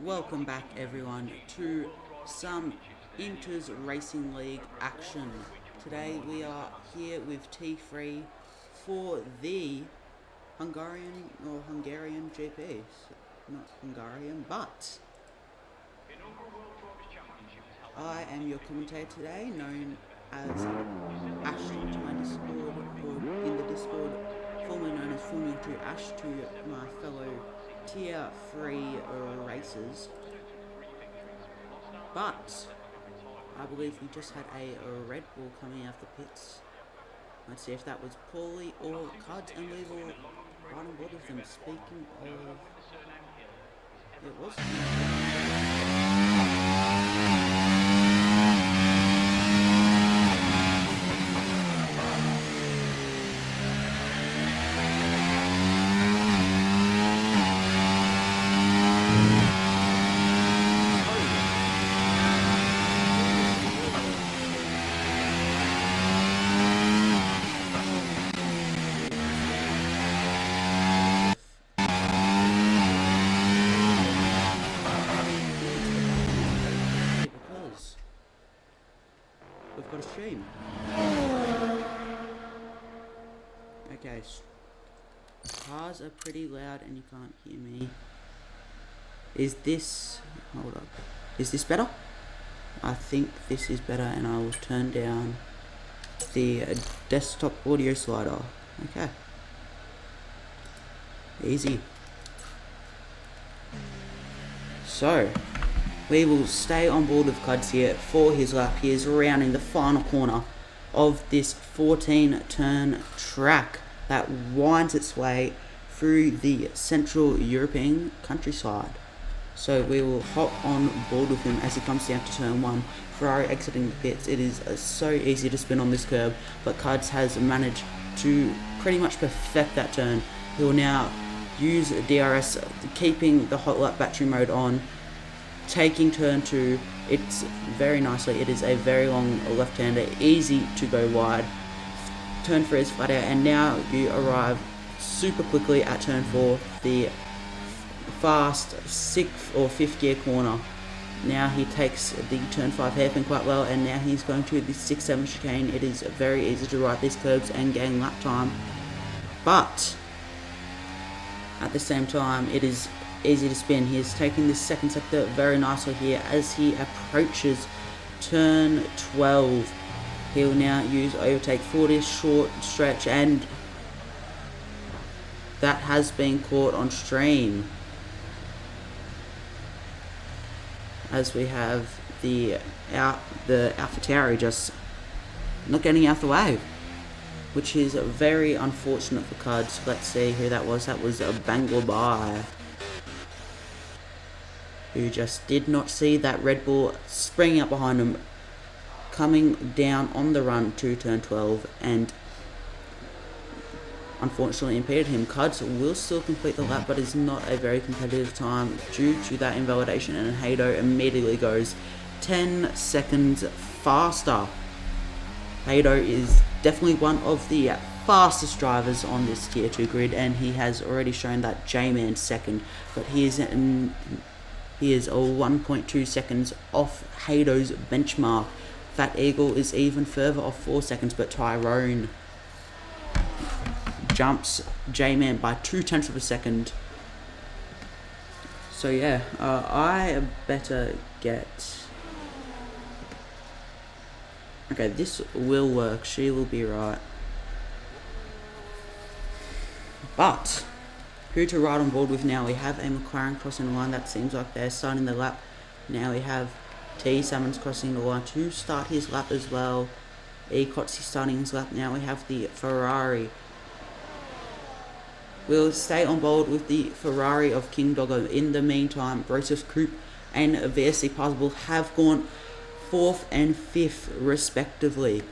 Welcome back everyone to some Inters Racing League action. Today we are here with T3 for the Hungarian GP. Not Hungarian, but I am your commentator today, known as Ashton to my Discord, or in the Discord, formerly known as Formula 2 Ash to my fellow Tier 3 racers. But I believe we just had a Red Bull coming out of the pits. Let's see if that was Paulie or Cards, and we will right on board with them. Speaking of, it was. Because we've got a stream. Okay, cars are pretty loud and you can't hear me. Is this, hold up, is this better? I think this is better, and I will turn down the desktop audio slider. Okay. Easy. So, we will stay on board with Cuds here for his lap. He is rounding the final corner of this 14-turn track that winds its way through the Central European countryside. So we will hop on board with him as he comes down to turn 1. Ferrari exiting the pits. It is so easy to spin on this curb, but Cuds has managed to pretty much perfect that turn. He will now use DRS, keeping the hot lap battery mode on, taking turn 2. It's very nicely. It is a very long left-hander, easy to go wide. Turn 3 is flat out, and now you arrive super quickly at turn 4, the fast 6th or 5th gear corner. Now he takes the turn 5 hairpin quite well, and now he's going to the 6-7 chicane. It is very easy to ride these curves and gain lap time, but at the same time it is easy to spin. He is taking this second sector very nicely here as he approaches turn 12. He will now use overtake for this short stretch, and that has been caught on stream, as we have the AlphaTauri just not getting out the way, which is very unfortunate for Cuds. Let's see who that was. That was a Bangladesh, who just did not see that Red Bull springing up behind him, coming down on the run to turn 12, and unfortunately impeded him. Cuds will still complete the lap, but is not a very competitive time due to that invalidation, and Haydo immediately goes 10 seconds faster. Haydo is definitely one of the fastest drivers on this tier 2 grid, and he has already shown that J-Man second, but he is 1.2 seconds off Haydo's benchmark. Fat Eagle is even further off 4 seconds, but Tyrone jumps J-Man by 0.2 of a second. So yeah, I better get... Okay, this will work. She will be right. But who to ride on board with now? We have a McLaren crossing the line. That seems like they're starting the lap. Now we have T. Salmons crossing the line to start his lap as well. E. Kotze starting his lap. Now we have the Ferrari. We'll stay on board with the Ferrari of King Doggo. In the meantime, Broseph Coupe and VSC Possible have gone 4th and 5th respectively.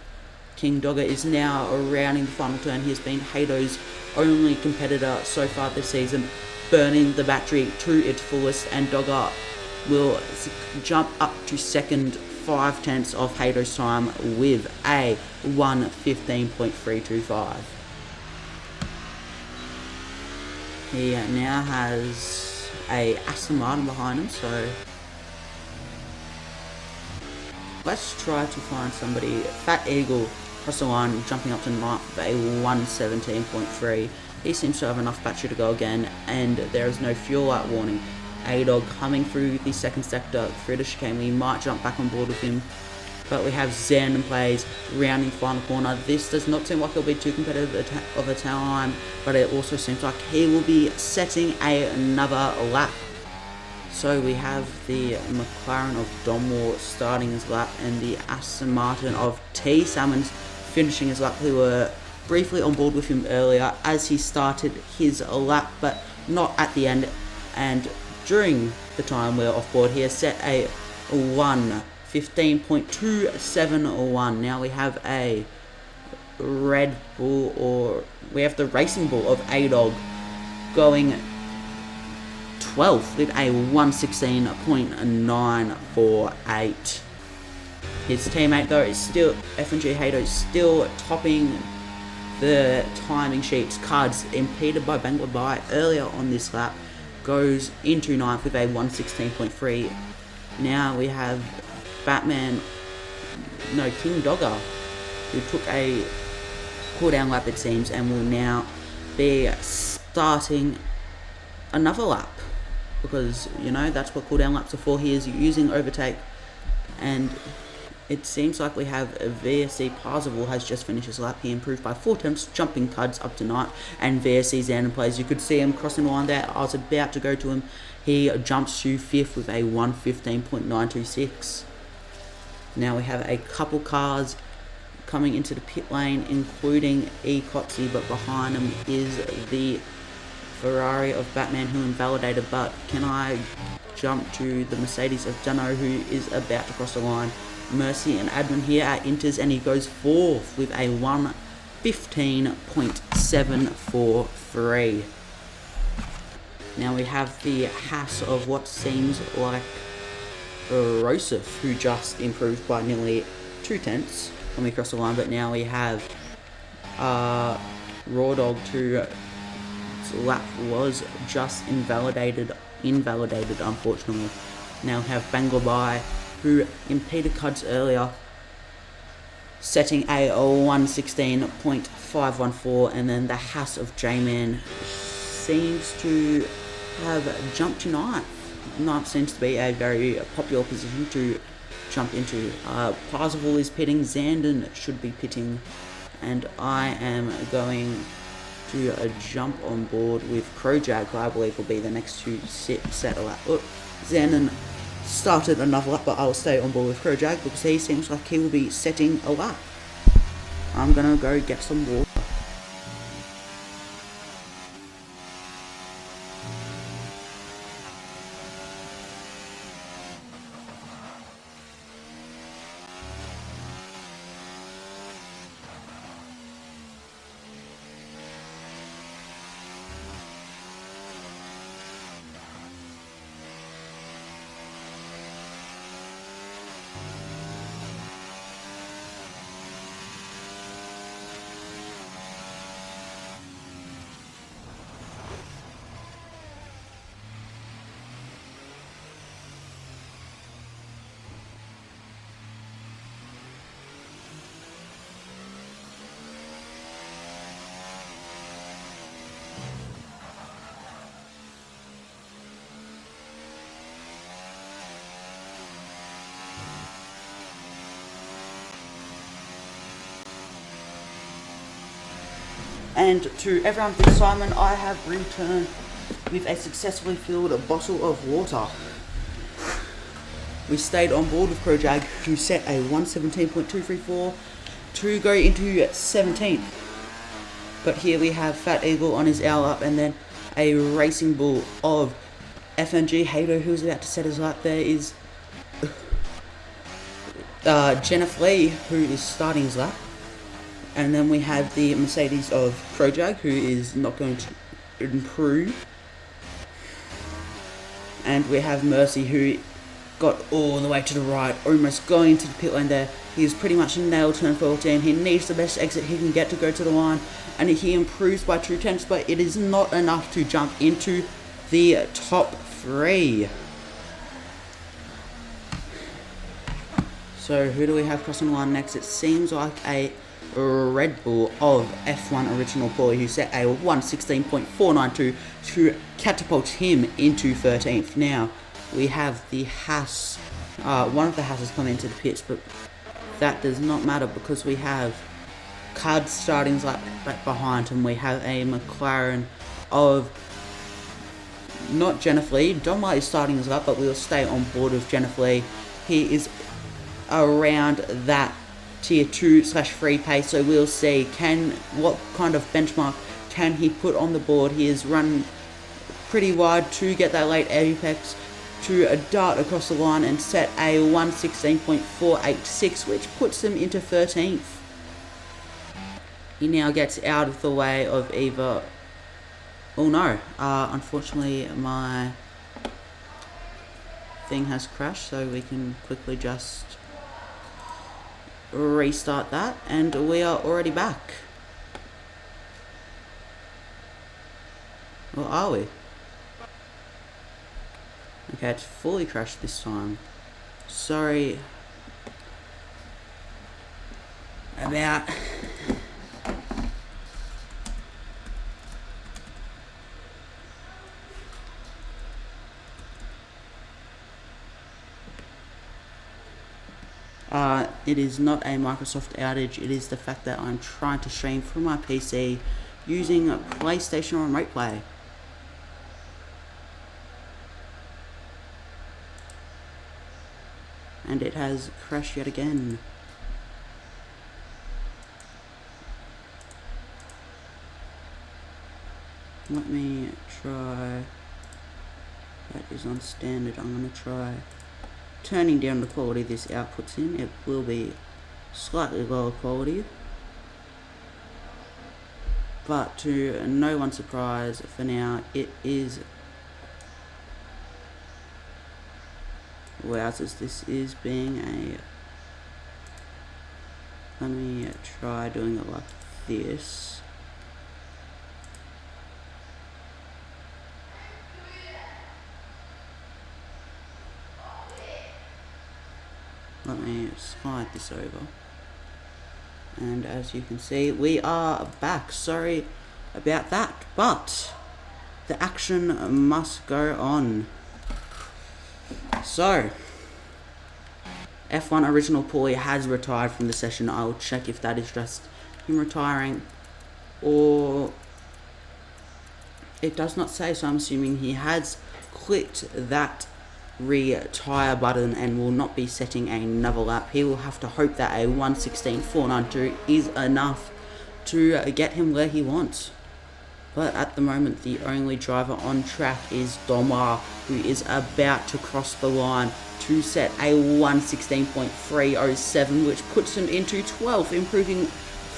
King Dogger is now rounding the final turn. He has been Haydo's only competitor so far this season, burning the battery to its fullest, and Dogger will jump up to second 0.5 of Haydo's time with a 1:15.325. He now has a Aston Martin behind him, so let's try to find somebody. Fat Eagle across the line, jumping up to 9th with a 117.3. He seems to have enough battery to go again, and there is no fuel light warning. A-Dog coming through the second sector through the chicane. We might jump back on board with him, but we have Zandon plays rounding final corner. This does not seem like it'll be too competitive of a time, but it also seems like he will be setting another lap. So we have the McLaren of Donmore starting his lap, and the Aston Martin of T. Salmons finishing his lap. We were briefly on board with him earlier as he started his lap, but not at the end, and during the time we're off board, he has set a 1:15.271. Now we have a Red Bull, or we have the Racing Bull of A-Dog going 12th with a 1:16.948. His teammate though is still, F&G Hato, still topping the timing sheets. Cards impeded by Bangladesh earlier on this lap, goes into 9th with a 1:16.3. Now we have King Dogger, who took a cooldown lap it seems, and will now be starting another lap, because you know that's what cooldown laps are for. He is using overtake, and it seems like we have a VSC Parzival has just finished his lap. He improved by 4 attempts, jumping Cuds up to 9th, and VSC Xander plays. You could see him crossing the line there. I was about to go to him. He jumps to 5th with a 1:15.926. Now we have a couple cars coming into the pit lane, including Kotze, but behind him is the Ferrari of Batman, who invalidated. But can I jump to the Mercedes of Dano, who is about to cross the line? Mercy and Admin here at Inters, and he goes 4th with a 1:15.743. Now we have the Haas of what seems like Rosef, who just improved by nearly 2 tenths when we cross the line, but now we have Raw Dog, whose lap was just invalidated unfortunately. Now we have Bangladesh, who impeded Cuds earlier, setting a 1:16.514, and then the Haas of J-Man seems to have jumped to 9th. 9th seems to be a very popular position to jump into. Parzival is pitting, Zandon should be pitting, and I am going to jump on board with Crowjack, who I believe will be the next to set a lap. Zandon started another lap, but I'll stay on board with Crowjack because he seems like he will be setting a lap. I'm gonna go get some water. And to everyone's excitement, I have returned with a successfully filled bottle of water. We stayed on board with Crowjag, who set a 1:17.234 to go into 17th. But here we have Fat Eagle on his hour up, and then a Racing Bull of FNG Hato, who's about to set his lap. There is Jennifer Lee, who is starting his lap. And then we have the Mercedes of Crowjag, who is not going to improve. And we have Mercy, who got all the way to the right, almost going into the pit lane there. He's pretty much nailed turn 14. He needs the best exit he can get to go to the line. And he improves by 2 tenths, but it is not enough to jump into the top 3. So who do we have crossing the line next? It seems like a Red Bull of F1 Original Paulie, who set a 1:16.492 to catapult him into 13th. Now we have the Haas, one of the Haas's come into the pits, but that does not matter because we have Cud starting right behind him. We have a McLaren of not Jennifer Lee. Don White is starting his lap, but we'll stay on board with Jennifer Lee. He is around that tier 2/3 pace, so we'll see what kind of benchmark can he put on the board. He is run pretty wide to get that late apex to dart across the line and set a 1:16.486, which puts him into 13th. He now gets out of the way of either... Oh no, unfortunately my thing has crashed, so we can quickly just restart that, and we are already back. Or are we? Okay, it's fully crashed this time. Sorry about... It is not a Microsoft outage, it is the fact that I'm trying to stream from my PC using PlayStation Remote Play. And it has crashed yet again. Let me try... That is on standard. I'm going to try turning down the quality this outputs in. It will be slightly lower quality, but to no one's surprise, for now it is... Wowzers, this is being a... Let me try doing it like this. Let me slide this over. And as you can see, we are back. Sorry about that, but the action must go on. So, F1 Original Paulie has retired from the session. I'll check if that is just him retiring, or it does not say, so I'm assuming he has clicked that retire button and will not be setting another lap. He will have to hope that a 1:16.492 is enough to get him where he wants. But at the moment, the only driver on track is Domar, who is about to cross the line to set a 1:16.307, which puts him into 12th, improving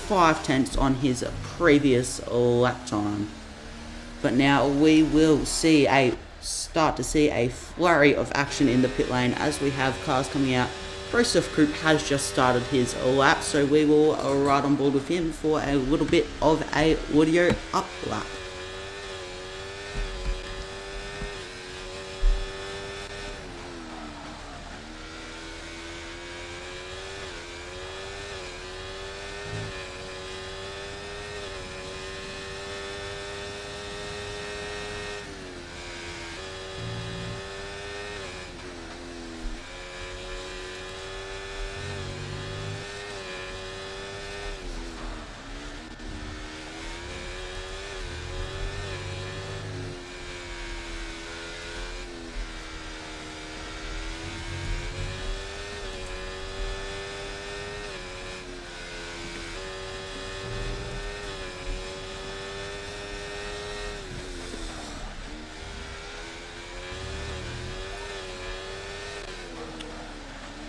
5/10 on his previous lap time. But now we will start to see a flurry of action in the pit lane as we have cars coming out. Joseph Coupe has just started his lap, so we will ride on board with him for a little bit of a audio up lap.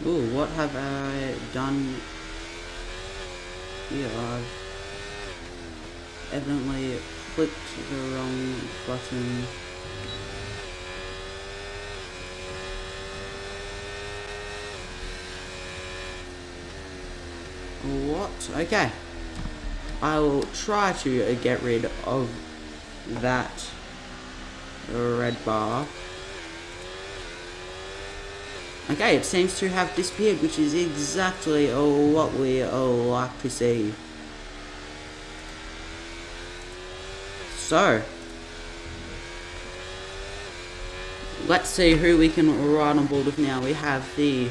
Ooh, what have I done here? I've evidently clicked the wrong button. What? Okay. I will try to get rid of that red bar. Okay, it seems to have disappeared, which is exactly what we like to see. So, let's see who we can ride on board with now. We have the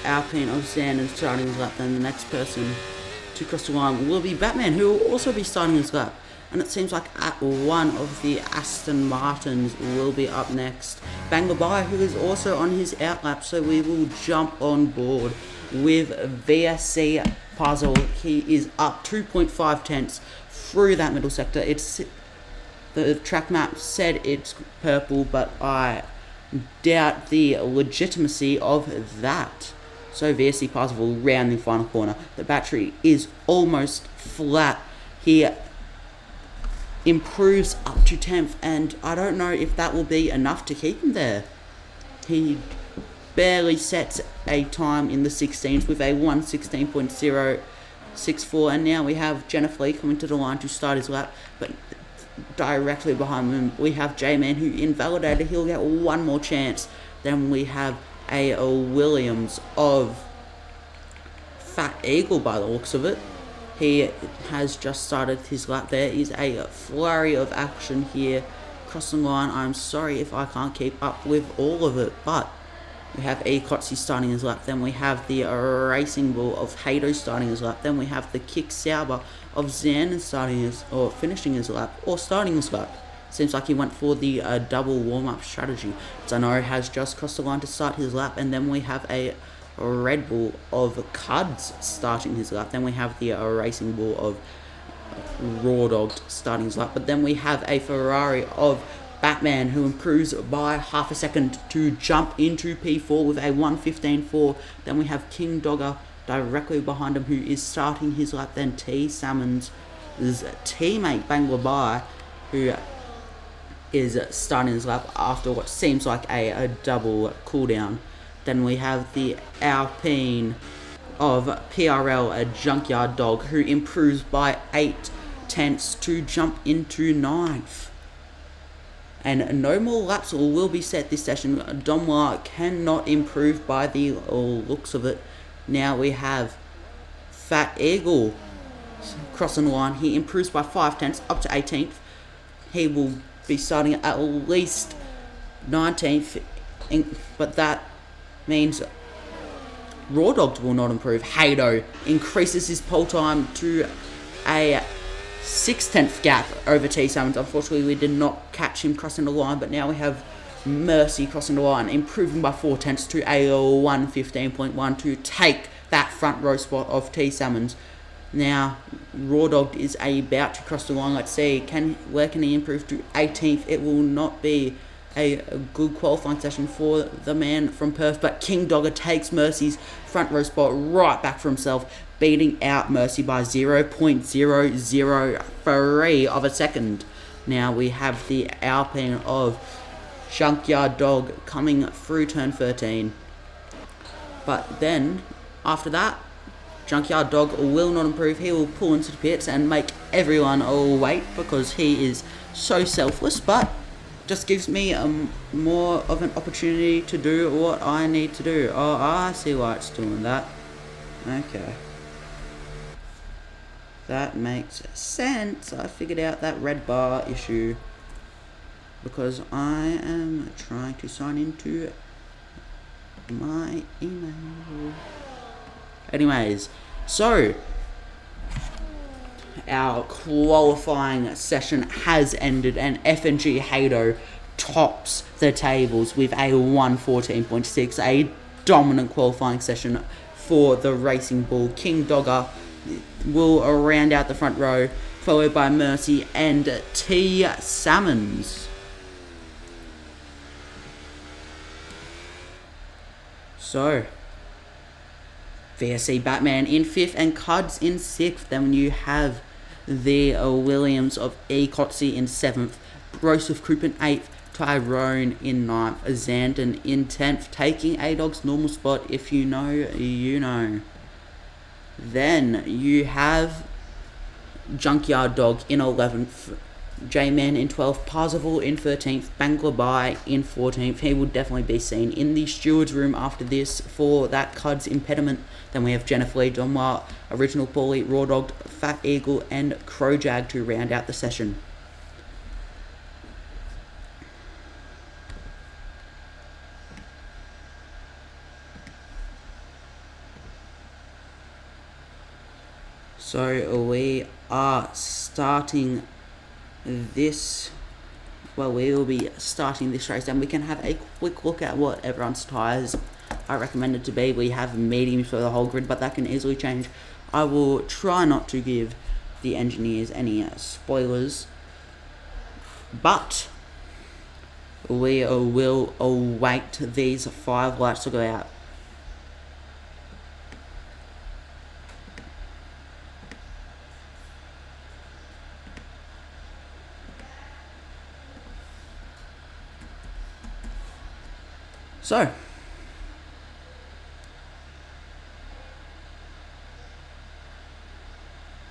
Alpine of Xander starting his lap, then the next person to cross the line will be Batman, who will also be starting his lap. And it seems like one of the Aston Martins will be up next. Banglabai, who is also on his outlap, so we will jump on board with VSC Puzzle. He is up 2.5 tenths through that middle sector. The track map said it's purple, but I doubt the legitimacy of that. So VSC Puzzle round the final corner. The battery is almost flat. He improves up to 10th, and I don't know if that will be enough to keep him there. He barely sets a time in the 16s with a 1:16.064, and now we have Jennifer Lee coming to the line to start his lap, but directly behind him we have J-Man, who invalidated. He'll get one more chance. Then we have a Williams of Fat Eagle by the looks of it. He has just started his lap. There is a flurry of action here crossing the line. I'm sorry if I can't keep up with all of it, but we have E. Kotze starting his lap. Then we have the Racing Bull of Hato starting his lap. Then we have the Kick Sauber of Zan finishing his lap, or starting his lap. Seems like he went for the double warm-up strategy. Zano has just crossed the line to start his lap, and then we have a Red Bull of Cuds starting his lap. Then we have the Racing Bull of Raw Dog starting his lap. But then we have a Ferrari of Batman, who improves by half a second to jump into P4 with a 1:15.4. Then we have King Dogger directly behind him, who is starting his lap. Then T. Salmon's teammate Banglabai, who is starting his lap after what seems like a double cooldown. Then we have the Alpine of PRL, a Junkyard Dog, who improves by 8 tenths to jump into 9th. And no more laps will be set this session. Domla cannot improve by the looks of it. Now we have Fat Eagle crossing the line. He improves by 5 tenths up to 18th. He will be starting at least 19th, but that means Raw Dog will not improve. Hato increases his pole time to a 6/10 gap over T. Summons. Unfortunately, we did not catch him crossing the line, but now we have Mercy crossing the line, improving by 4 tenths to a 1:15.1 to take that front row spot of T. Summons. Now, Raw Dog is about to cross the line. Let's see, where can he improve to 18th? It will not be a good qualifying session for the man from Perth, but King Dogger takes Mercy's front row spot right back for himself, beating out Mercy by 0.003 of a second. Now we have the Alpine of Junkyard Dog coming through turn 13. But then, after that, Junkyard Dog will not improve. He will pull into the pits and make everyone wait, because he is so selfless, but just gives me more of an opportunity to do what I need to do. Oh, I see why it's doing that. Okay. That makes sense. I figured out that red bar issue because I am trying to sign into my email. Anyways, so our qualifying session has ended, and FNG Hato tops the tables with a 1:14.6, a dominant qualifying session for the Racing Bull. King Dogger will round out the front row, followed by Mercy and T. Salmons. So, VSC Batman in 5th and Cuds in 6th. Then you have the Williams of E. Kotze in 7th, Broseph Coop in 8th, Tyrone in 9th, Zandon in 10th, taking A-Dog's normal spot. If you know, you know. Then you have Junkyard Dog in 11th, J-Man in 12th, Parzival in 13th, Banglabai in 14th. He will definitely be seen in the steward's room after this for that Cuds impediment. Then we have Jennifer Lee Donwar, Original Paulie, Raw Dog, Fat Eagle, and Crowjag to round out the session. So we are starting this, well, we will be starting this race, and we can have a quick look at what everyone's tyres are recommended to be. We have mediums for the whole grid, but that can easily change. I will try not to give the engineers any spoilers, but we will await these 5 lights to go out. So,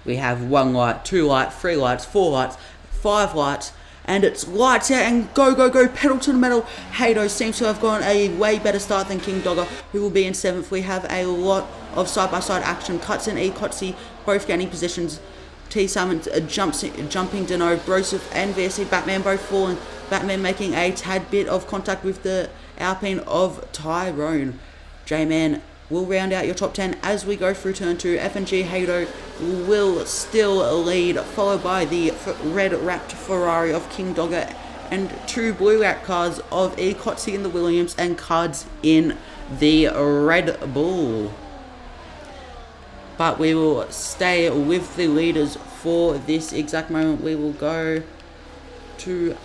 we have 1 light, 2 lights, 3 lights, 4 lights, 5 lights, and it's lights out and go, go, go, pedal to the metal. Haydo seems to have gone a way better start than King Dogger, who will be in 7th. We have a lot of side-by-side action. Cuts and Kotze both gaining positions. T. Salmon jumping Dano, Broseph and VSC Batman both falling. Batman making a tad bit of contact with the Alpine of Tyrone. J-Man will round out your top 10 as we go through turn 2. FNG Haydo will still lead, followed by the red-wrapped Ferrari of King Dogger and 2 blue-wrapped cars of Kotze in the Williams and Cards in the Red Bull. But we will stay with the leaders for this exact moment. We will go to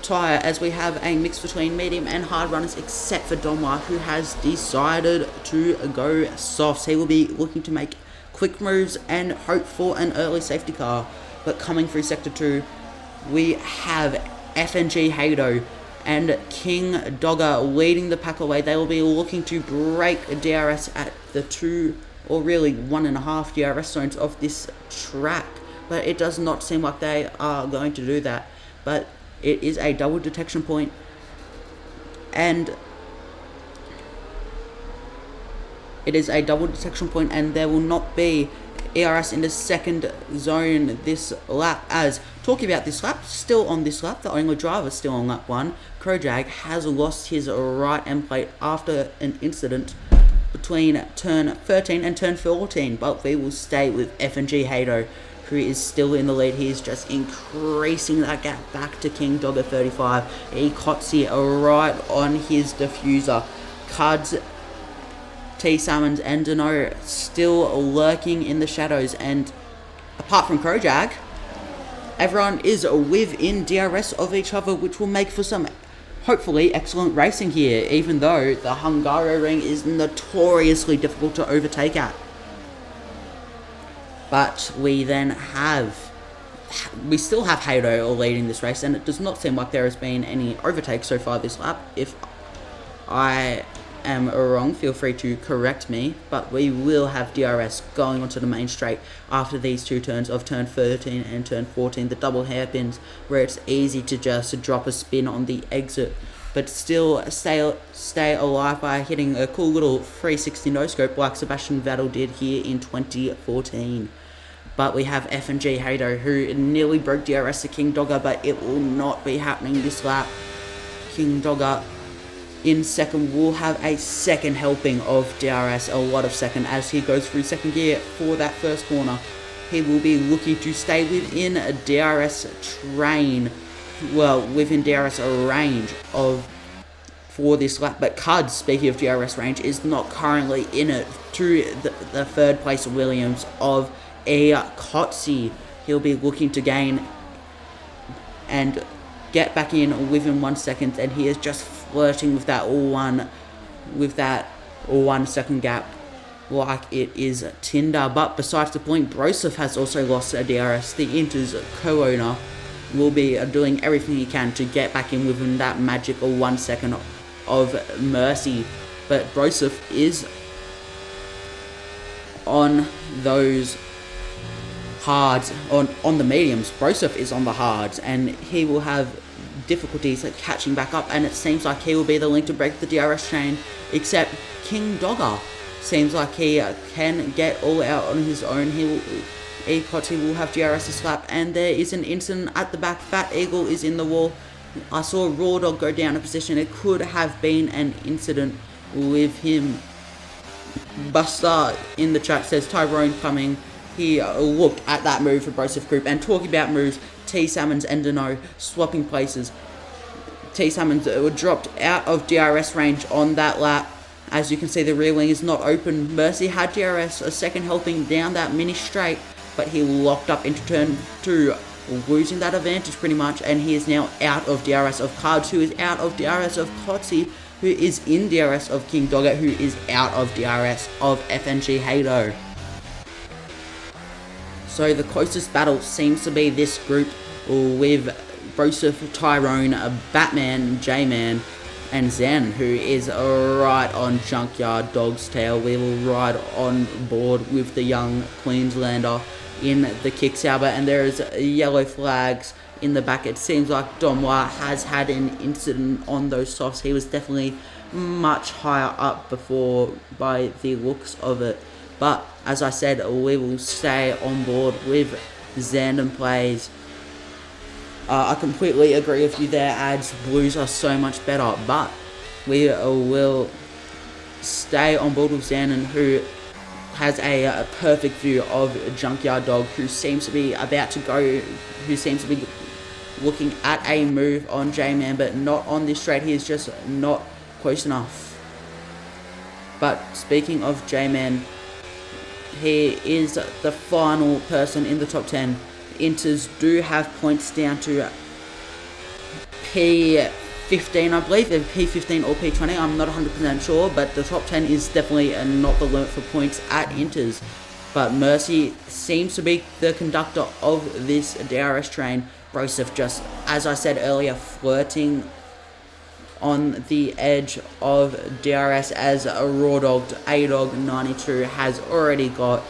tyre as we have a mix between medium and hard runners, except for Donwar, who has decided to go softs. He will be looking to make quick moves and hope for an early safety car. But coming through sector 2, we have FNG Haydo and King Dogger leading the pack away. They will be looking to break DRS at the 2 or really 1.5 DRS zones of this track, but it does not seem like they are going to do that. But it is a double detection point, and there will not be ERS in the second zone this lap. As talking about this lap, still on this lap, the only driver still on lap 1, Crowjag, has lost his right end plate after an incident between turn 13 and turn 14, but we will stay with FNG Haydo, who is still in the lead. He is just increasing that gap back to King Dogger 35. Kotze right on his diffuser. Cuds, T. Salmons and Dano still lurking in the shadows, and apart from Crowjag, everyone is within DRS of each other, which will make for some hopefully excellent racing here, even though the Hungary ring is notoriously difficult to overtake at. But we still have Haydo leading this race, and it does not seem like there has been any overtakes so far this lap. If I am wrong, feel free to correct me, but we will have DRS going onto the main straight after these 2 turns of turn 13 and turn 14, the double hairpins, where it's easy to just drop a spin on the exit, but still stay alive by hitting a cool little 360 no-scope like Sebastian Vettel did here in 2014. But we have FNG Haydo, who nearly broke DRS to King Dogger, but it will not be happening this lap. King Dogger in second will have a second helping of DRS, a lot of second, as he goes through second gear for that first corner. He will be looking to stay within a DRS within DRS range for this lap. But Cud, speaking of DRS range, is not currently in it to the third place Williams of Kotze. He'll be looking to gain and get back in within 1 second, and he is just flirting with that 1 second gap like it is Tinder. But besides the point, Broseph has also lost a DRS. The Inter's co-owner will be doing everything he can to get back in within that magical 1 second of mercy. But Broseph is on those hards on the mediums. Broseph is on the hards, and he will have difficulties at catching back up, and it seems like he will be the link to break the DRS chain, except King Dogger seems like he can get all out on his own. Kotzi will have DRS to slap, and there is an incident at the back. Fat Eagle is in the wall. I saw Raw Dog go down a position. It could have been an incident with him. Buster in the chat says Tyrone coming. He looked at that move for Broseph Group, and talking about moves, T Salmons and Dano swapping places. T Salmons were dropped out of DRS range on that lap. As you can see, the rear wing is not open. Mercy had DRS, a second helping down that mini straight, but he locked up into turn 2, losing that advantage pretty much, and he is now out of DRS of Cards, who is out of DRS of Kotzi, who is in DRS of King Dogger, who is out of DRS of FNG Hado. So the closest battle seems to be this group with Broseph, Tyrone, Batman, J-Man, and Zen, who is right on Junkyard Dog's tail. We will ride on board with the young Queenslander in the Kicksauber, and there is yellow flags in the back. It seems like Domwa has had an incident on those softs. He was definitely much higher up before by the looks of it. But as I said, we will stay on board with Zandon plays. I completely agree with you there, ads. Blues are so much better, but we will stay on board with Zandon, who has a perfect view of Junkyard Dog, who seems to be about to go, who seems to be looking at a move on J-Man, but not on this straight. He is just not close enough. But speaking of J-Man, he is the final person in the top 10. Inters do have points down to P15, I believe, P15 or P20, I'm not 100% sure, but the top 10 is definitely not the limit for points at Inters. But Mercy seems to be the conductor of this DRS train. Broseph, just as I said earlier, flirting on the edge of DRS, as a Raw Dog A-Dog 92 has already got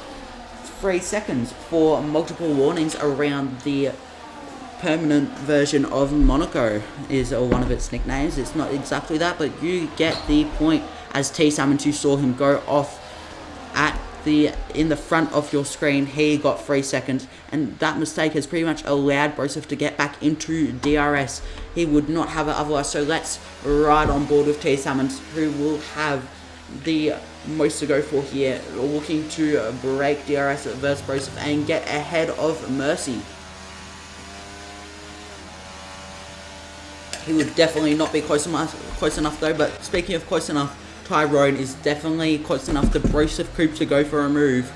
3 seconds for multiple warnings around the permanent version of Monaco is one of its nicknames. It's not exactly that, but you get the point. As T Summons, you saw him go off at in the front of your screen. He got 3 seconds, and that mistake has pretty much allowed Broseph to get back into DRS. He would not have it otherwise, so let's ride on board with T Summons, who will have the most to go for here, looking to break DRS versus Broseph and get ahead of Mercy. He would definitely not be close enough though, but speaking of close enough, Tyrone is definitely close enough to Broseph Coop to go for a move.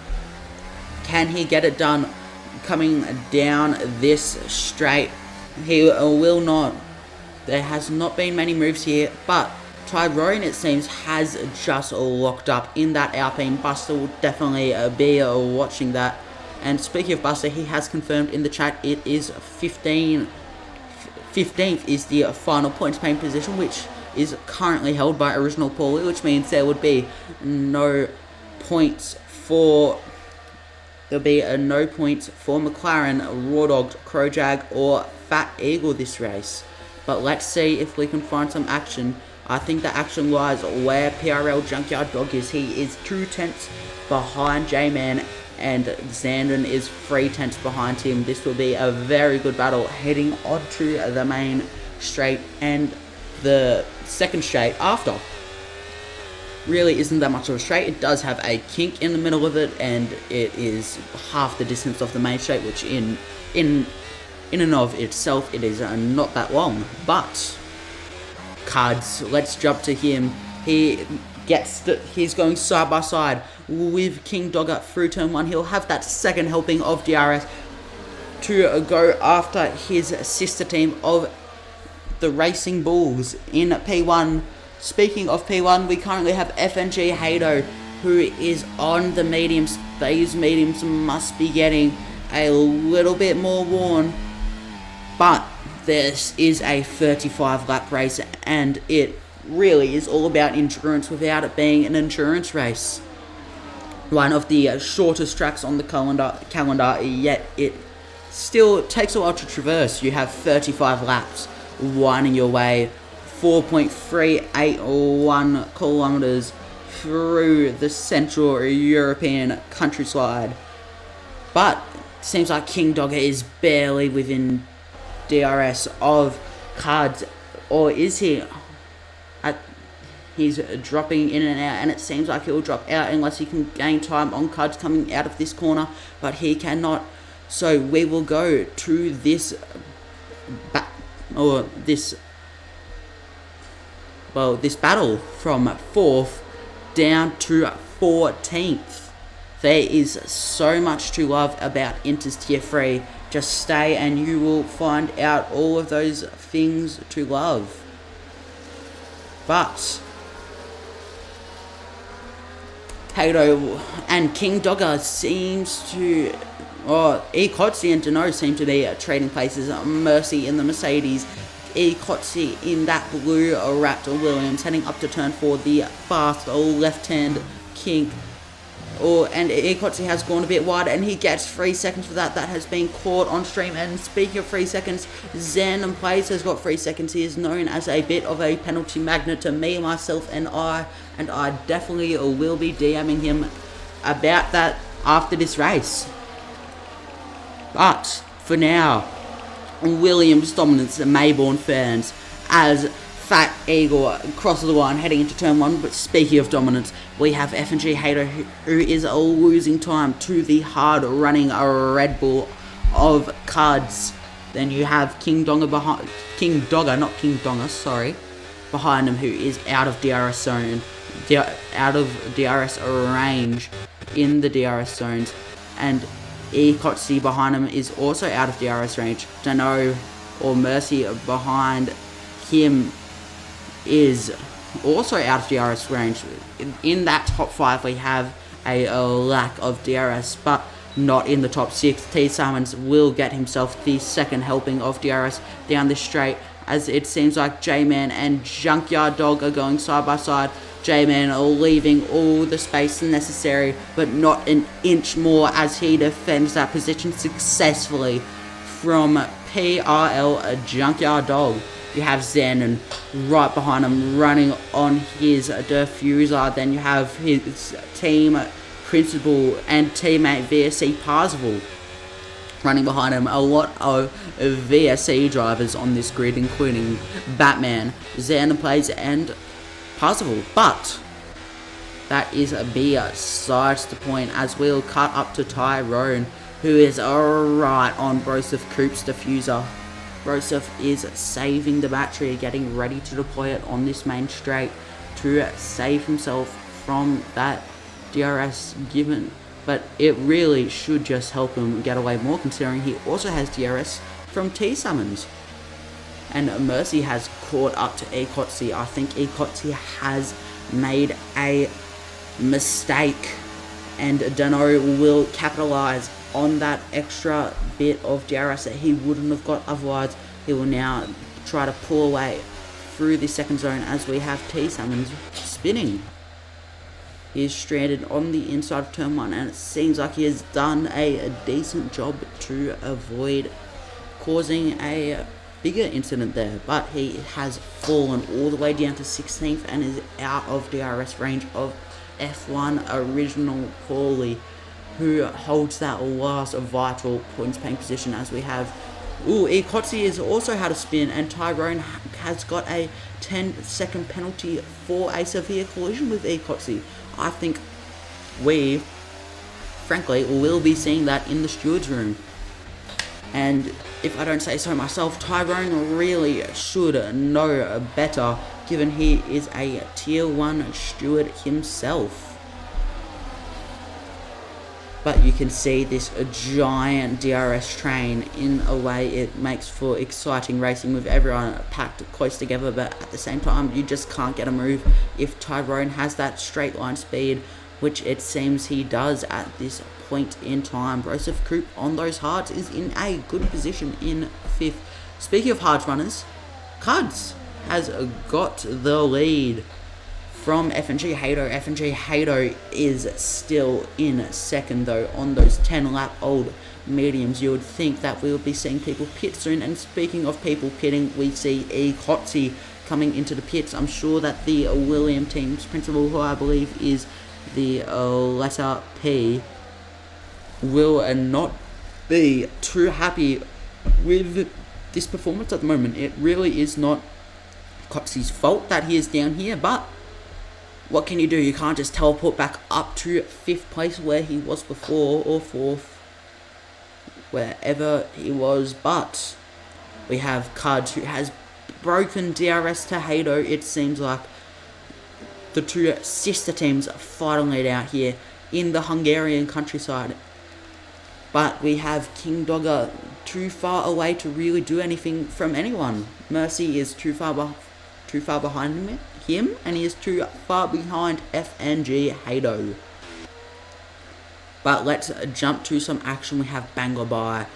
Can he get it done coming down this straight? He will not. There has not been many moves here, but Tyrone, it seems, has just locked up in that Alpine. Buster will definitely be watching that. And speaking of Buster, he has confirmed in the chat it is 15th is the final points paying position, which is currently held by Original Paulie, which means there would be no points for McLaren, Raw Dog, Crowjag, or Fat Eagle this race. But let's see if we can find some action. I think the action lies where PRL Junkyard Dog is. He is 2 tenths behind J-Man, and Zandon is 3 tenths behind him. This will be a very good battle heading onto the main straight and the second straight after. Really isn't that much of a straight. It does have a kink in the middle of it, and it is half the distance of the main straight, which in and of itself it is not that long. But Cards, let's jump to him. He's going side by side with King Dogger through turn 1. He'll have that second helping of DRS to go after his sister team of the Racing Bulls in P1. Speaking of P1, we currently have FNG Hado, who is on the mediums. These mediums must be getting a little bit more worn, but this is a 35 lap race, and it really is all about endurance without it being an endurance race. one of the shortest tracks on the calendar, yet it still takes a while to traverse. You have 35 laps winding your way 4.381 kilometers through the Central European countryside. But it seems like King Dogger is barely within DRS of Cards, or is he? He's dropping in and out, and it seems like he'll drop out unless he can gain time on Cards coming out of this corner, but he cannot. So we will go to this battle from 4th down to 14th. There is so much to love about Inter's Tier 3. Just stay and you will find out all of those things to love. But Hato and King Dogger seems to, Kotze and Dano seem to be trading places. Mercy in the Mercedes, Kotze in that blue Raptor Williams, heading up to turn 4, the fast left-hand kink. And Kotze has gone a bit wide, and he gets 3 seconds for that. That has been caught on stream. And speaking of 3 seconds, Zen Plays has got 3 seconds. He is known as a bit of a penalty magnet to me, myself, and I definitely will be DMing him about that after this race. But for now, Williams dominance, the Mayborn fans, as Fat Eagle crosses the line heading into turn 1. But speaking of dominance, we have F&G Hater who is losing time to the hard running Red Bull of Cards. Then you have King Dogger, behind him, who is out of DRS zone, out of DRS range in the DRS zones, and Kotze behind him is also out of DRS range. Dano or Mercy behind him is also out of DRS range. In that top 5 we have a lack of DRS, but not in the top 6. T Summons will get himself the second helping of DRS down this straight, as it seems like J-Man and Junkyard Dog are going side by side. J-Man leaving all the space necessary, but not an inch more, as he defends that position successfully from PRL Junkyard Dog. You have Zen and right behind him running on his diffuser. Then you have his team principal and teammate VSC Parzival running behind him. A lot of VSC drivers on this grid, including Batman, Zen Plays, and Parzival. But that is besides the point, as we'll cut up to Tyrone, who is right on Broseph Coop's diffuser. Broseph is saving the battery, getting ready to deploy it on this main straight to save himself from that DRS given. But it really should just help him get away more, considering he also has DRS from T-Summons. And Mercy has caught up to Kotze. I think Kotze has made a mistake, and Dano will capitalize on that extra bit of DRS that he wouldn't have got otherwise. He will now try to pull away through the second zone, as we have T-Summons spinning. He is stranded on the inside of turn 1, and it seems like he has done a decent job to avoid causing a bigger incident there, but he has fallen all the way down to 16th and is out of DRS range of F1 Original Paulie, who holds that last vital points paying position, as we have Kotze has also had a spin, and Tyrone has got a 10-second penalty for a severe collision with Kotze. I think we, frankly, will be seeing that in the steward's room. And if I don't say so myself, Tyrone really should know better, given he is a tier 1 steward himself. But you can see this giant DRS train. In a way, it makes for exciting racing with everyone packed close together, but at the same time, you just can't get a move if Tyrone has that straight line speed, which it seems he does at this point in time. Broseph Coop on those hards is in a good position in 5th. Speaking of hards runners, Cards has got the lead from FNG Hato. FNG Hato is still in second though on those 10 lap old mediums. You would think that we would be seeing people pit soon, and speaking of people pitting, we see E. Kotze coming into the pits. I'm sure that the William team's principal, who I believe is the letter P, will not be too happy with this performance at the moment. It really is not Kotze's fault that he is down here, but what can you do? You can't just teleport back up to 5th place where he was before, or 4th, wherever he was. But we have Cards, who has broken DRS to Hato. It seems like the two sister teams are fighting it out here in the Hungarian countryside. But we have King Dogger too far away to really do anything from anyone. Mercy is too far behind him, and he is too far behind FNG Hato. But let's jump to some action. We have Banglabai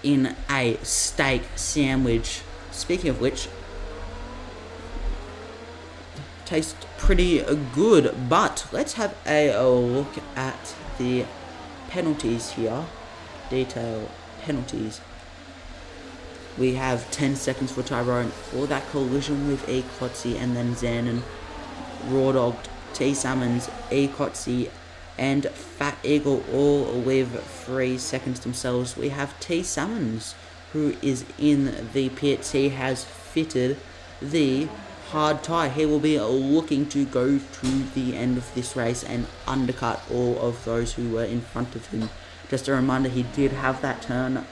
in a steak sandwich. Speaking of which, tastes pretty good. But let's have a look at the penalties here. Detail penalties. We have 10 seconds for Tyrone for that collision with E. Kotze, and then Zanin, Raw Dogged, T. Summons, E. Kotze, and Fat Eagle all with 3 seconds themselves. We have T. Summons, who is in the pits. He has fitted the hard tyre. He will be looking to go to the end of this race and undercut all of those who were in front of him. Just a reminder, he did have that turn.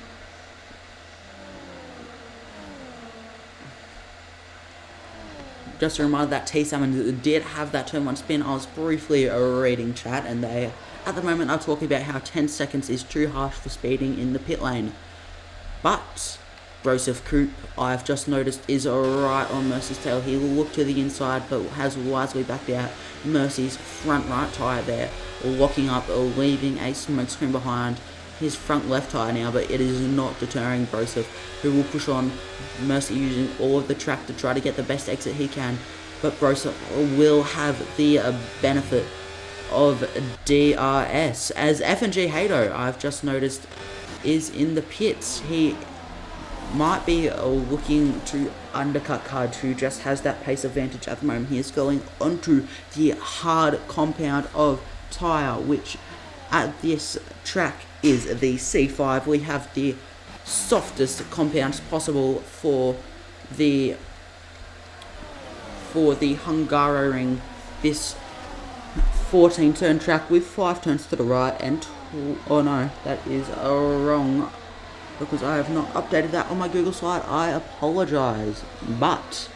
Just a reminder that T. Summons did have that turn 1 spin. I was briefly reading chat, and they, at the moment, are talking about how 10 seconds is too harsh for speeding in the pit lane. But Joseph Coop, I've just noticed, is right on Mercy's tail. He will look to the inside, but has wisely backed out Mercy's front right tyre there, locking up, leaving a smoke screen behind his front left tyre now, but it is not deterring Joseph, who will push on. Mercy using all of the track to try to get the best exit he can, but Joseph will have the benefit of DRS, as FNG Hato, I've just noticed, is in the pits. He might be looking to undercut Card, who just has that pace advantage at the moment. He is going onto the hard compound of tyre, which at this track is the C5. We have the softest compounds possible for the Hungaroring, this 14 turn track with 5 turns to the right and oh no, that is wrong, because I have not updated that on my Google slide. I apologize, but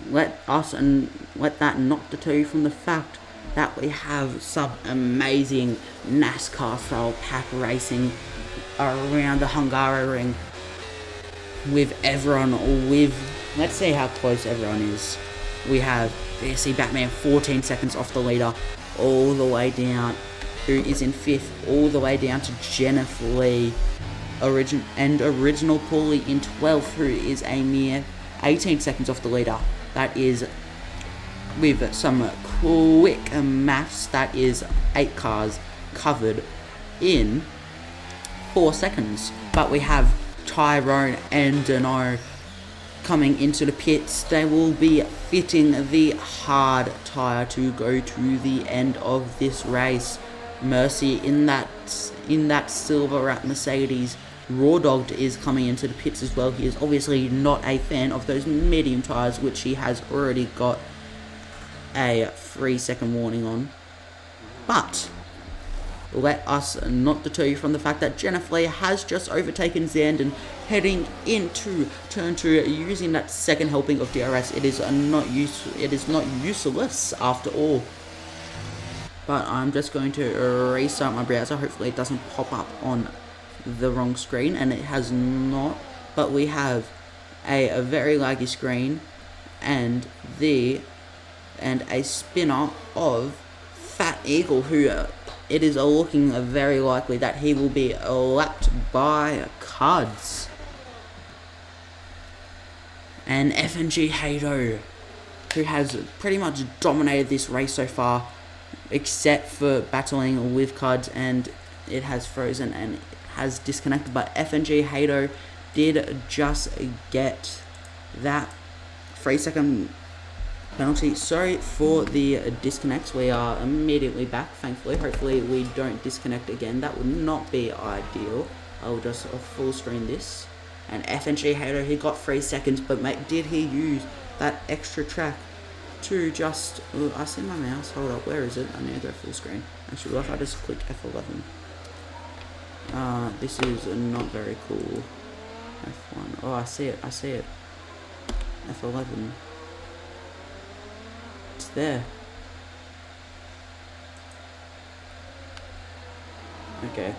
let that not deter you from the fact that we have some amazing NASCAR style pack racing around the Hungaroring with everyone let's see how close everyone is. We have VSC Batman 14 seconds off the leader all the way down, who is in 5th, all the way down to Jennifer Lee, Original Paulie in 12th, who is a mere 18 seconds off the leader. That is, with some quick maths, that is 8 cars covered in 4 seconds. But we have Tyrone and Dano coming into the pits. They will be fitting the hard tyre to go to the end of this race. Mercy in that silver wrap Mercedes. Raw Dogged is coming into the pits as well. He is obviously not a fan of those medium tyres, which he has already got a 3-second warning on. But let us not deter you from the fact that Jennifer Lee has just overtaken Zandon, heading into turn 2 using that second helping of DRS. It is not useless after all. But I'm just going to restart my browser. Hopefully it doesn't pop up on the wrong screen, and it has not. But we have a very laggy screen and a spinner of Fat Eagle, who it is looking very likely that he will be lapped by Cards. And FNG Hato who has pretty much dominated this race so far, except for battling with Cuds, and it has frozen and has disconnected. But FNG Hato did just get that 3-second penalty. Sorry for the disconnects. We are immediately back, thankfully. Hopefully we don't disconnect again. That would not be ideal. I'll just full screen this. And FNG Hato, he got 3 seconds, but mate, did he use that extra track to just... Oh, I see my mouse. Hold up, where is it? I need to go full screen. Actually, what if I just click F11? This is not very cool. F1. Oh, I see it. F11. It's there. Okay.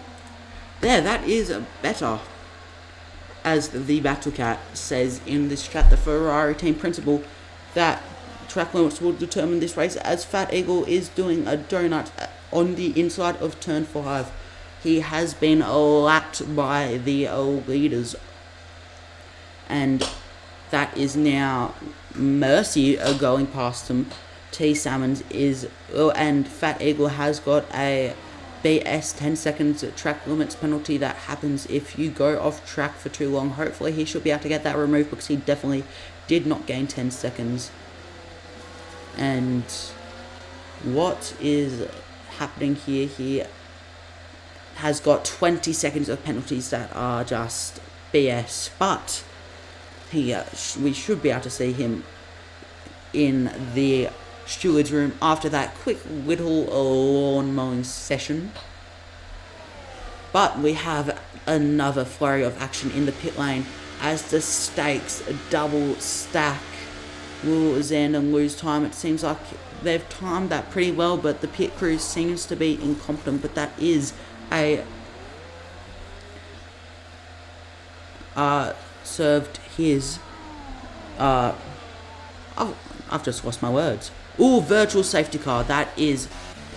There, that is better. As the Battle Cat says in this chat, the Ferrari team principal, that track limits will determine this race, as Fat Eagle is doing a donut on the inside of turn 5. He has been lapped by the leaders, and that is now Mercy going past him. T Salmons is, and Fat Eagle has got a BS 10 seconds track limits penalty that happens if you go off track for too long. Hopefully he should be able to get that removed, because he definitely did not gain 10 seconds. And what is happening here? He has got 20 seconds of penalties that are just BS, but we should be able to see him in the steward's room after that quick little lawn mowing session. But we have another flurry of action in the pit lane as the stakes double stack. Will Zandon lose time? It seems like they've timed that pretty well, but the pit crew seems to be incompetent. But that is a served his I've just lost my words. Ooh, virtual safety car. That is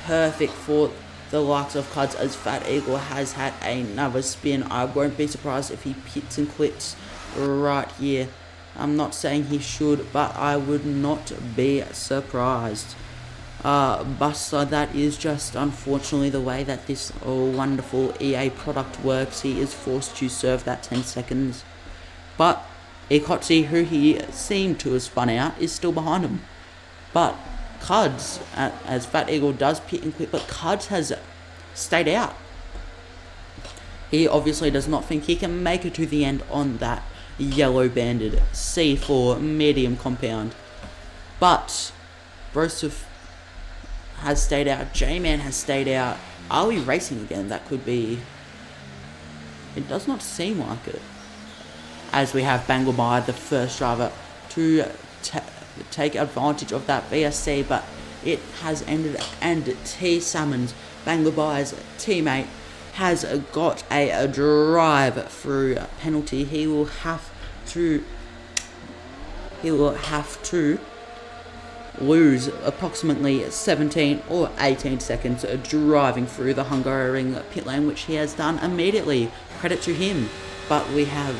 perfect for the likes of Cuds, as Fat Eagle has had another spin. I won't be surprised if he pits and quits right here. I'm not saying he should, but I would not be surprised. Buster, that is just unfortunately the way that this wonderful EA product works. He is forced to serve that 10 seconds. But Ikotsi, who he seemed to have spun out, is still behind him. But Cuds, as Fat Eagle does pit and quit, but Cuds has stayed out. He obviously does not think he can make it to the end on that yellow banded C4 medium compound. But Broseph has stayed out. J-Man has stayed out. Are we racing again? That could be... It does not seem like it. As we have Bangalore, the first driver, to take advantage of that VSC, but it has ended, and T Salmons, Bangladesh teammate, has got a drive through penalty. He will have to lose approximately 17 or 18 seconds driving through the Hungarian pit lane, which he has done immediately. Credit to him. But we have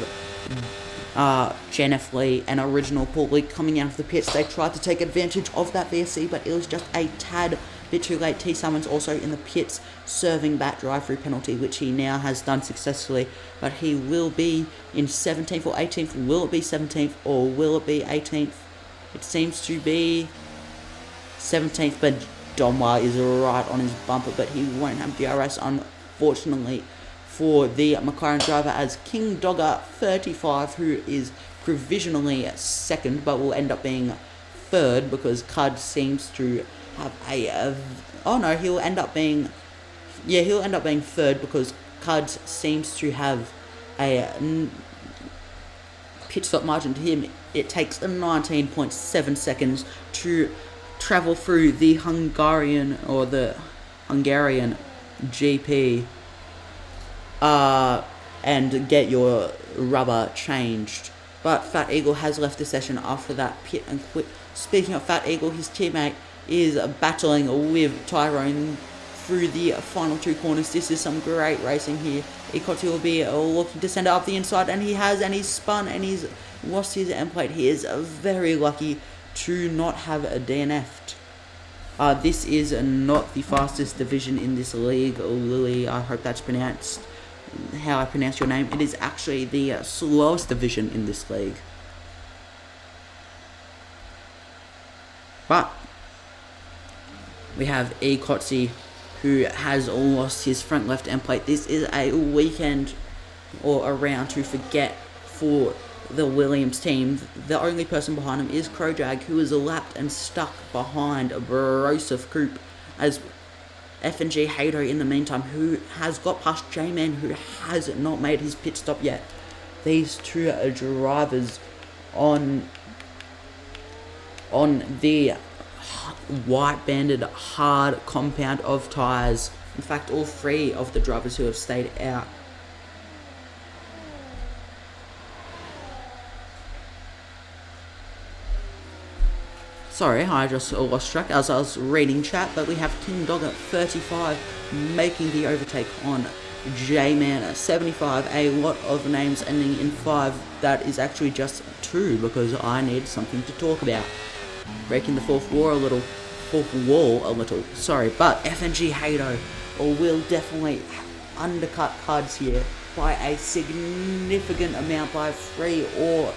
Jennifer Lee and original Paul Lee coming out of the pits. They tried to take advantage of that VSC, but it was just a tad bit too late. T Salmons also in the pits serving that drive-through penalty, which he now has done successfully, but he will be in 17th or 18th. Will it be 17th or will it be 18th? It seems to be 17th, but Domwa is right on his bumper, but he won't have DRS, unfortunately, for the McLaren driver, as King Dogger 35, who is provisionally second, but will end up being third, because Cud seems to have he'll end up being third, because Cud seems to have a pit stop margin to him. It takes 19.7 seconds to travel through the Hungarian GP and get your rubber changed. But Fat Eagle has left the session after that pit and quit. Speaking of Fat Eagle, his teammate is battling with Tyrone through the final two corners. This is some great racing here. Ikoti will be looking to send it up the inside, and he has, and he's spun, and he's lost his end plate. He is very lucky to not have a DNF'd. This is not the fastest division in this league, Lily. I hope that's pronounced how I pronounce your name. It is actually the slowest division in this league. But we have E. Kotze, who has lost his front left end plate. This is a weekend or a round to forget for the Williams team. The only person behind him is Krojag, who is lapped and stuck behind Broseph Group, as FNG Hato in the meantime, who has got past J-Man, who has not made his pit stop yet. These two drivers on the white banded hard compound of tyres. In fact, all three of the drivers who have stayed out. Sorry, I just lost track as I was reading chat, but we have King Dog at 35 making the overtake on J-Man at 75. A lot of names ending in 5. That is actually just 2 because I need something to talk about. Breaking the fourth wall a little. Sorry, but FNG Hato will definitely undercut Cuds here by a significant amount, by 3 or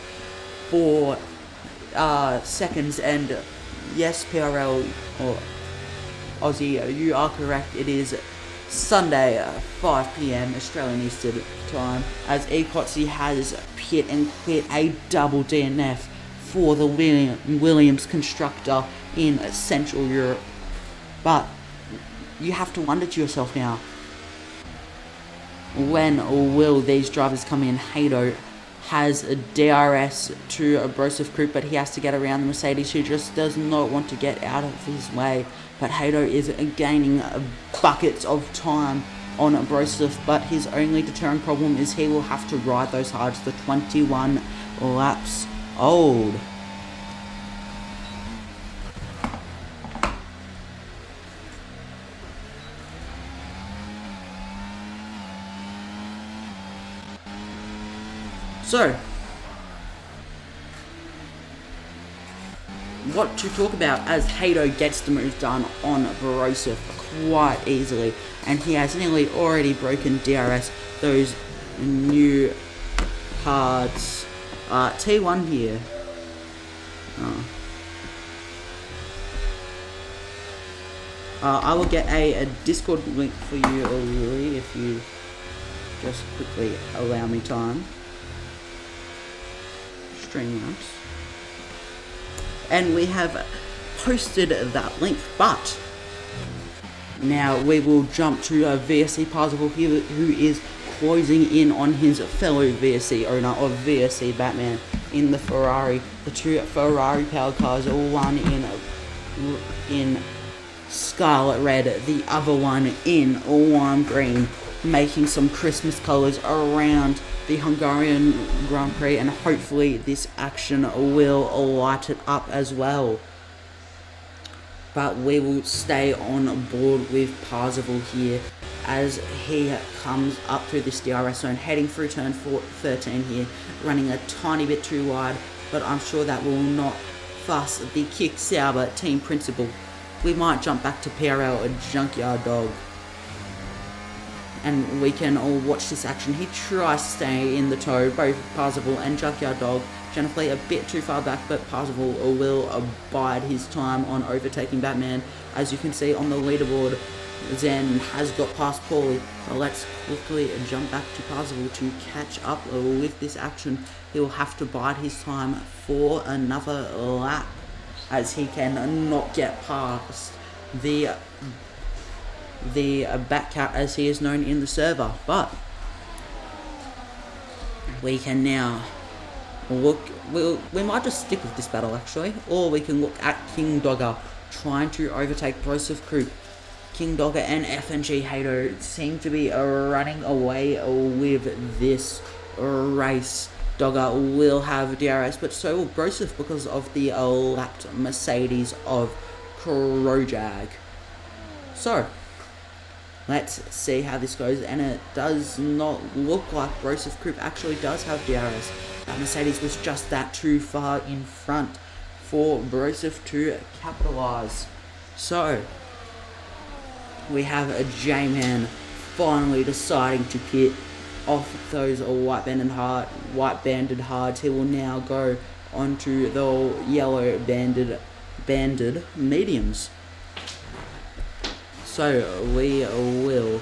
4 seconds. And yes, PRL or Aussie, you are correct. It is Sunday, 5 p.m. Australian Eastern Time, as E. Kotze has pit and quit a double DNF for the Williams constructor in Central Europe. But you have to wonder to yourself now, when will these drivers come in? Hato has a DRS to a Broseph Group, but he has to get around the Mercedes, who just does not want to get out of his way. But Hato is gaining buckets of time on Broseph, but his only deterrent problem is he will have to ride those hards for 21 laps old. So, what to talk about as Hato gets the move done on Broseph quite easily, and he has nearly already broken DRS those new hards. T1 here. I will get a Discord link for you, Lily, if you just quickly allow me time. Streamlabs. And we have posted that link, but now we will jump to VSC Parzival here, who is closing in on his fellow VSC owner of VSC Batman in the Ferrari. The two Ferrari powered cars, one in scarlet red, the other one in lime green, making some Christmas colours around the Hungarian Grand Prix, and hopefully this action will light it up as well. But we will stay on board with Parzival here as he comes up through this DRS zone, heading through turn 13 here, running a tiny bit too wide, but I'm sure that will not fuss the Kick Sauber team principal. We might jump back to PRL, a junkyard dog, and we can all watch this action. He tries to stay in the tow, both Parzival and Junkyard Dog. Generally a bit too far back, but Parzival will abide his time on overtaking Batman. As you can see on the leaderboard, Zen has got past Paulie. So let's quickly jump back to Parzival to catch up with this action. He will have to bide his time for another lap, as he can not get past the Batcat, as he is known in the server. But we can now look, we might just stick with this battle actually, or we can look at King Dogger trying to overtake Broseph Group. King Dogger and FNG Hato seem to be running away with this race. Dogger will have DRS, but so will Broseph because of the lapped Mercedes of Krojag. So let's see how this goes, and it does not look like Broseph Group actually does have DRS. That Mercedes was just that too far in front for Broseph to capitalise. So, we have a J-Man finally deciding to pit off those white banded hards. He will now go onto the yellow banded mediums. So we will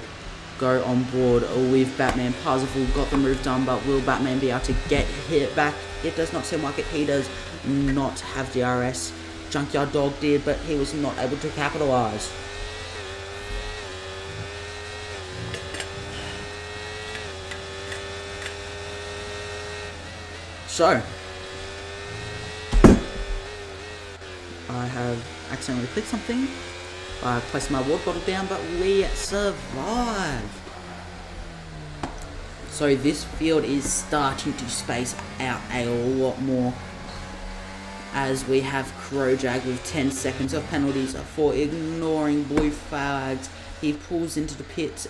go on board with Batman. Parzival got the move done, but will Batman be able to get hit back? It does not seem like it. He does not have DRS. Junkyard Dog did, but he was not able to capitalise. So, I have accidentally clicked something. I placed my water bottle down, but we survived. So this field is starting to space out a lot more, as we have Crowjag with 10 seconds of penalties for ignoring blue flags. He pulls into the pit,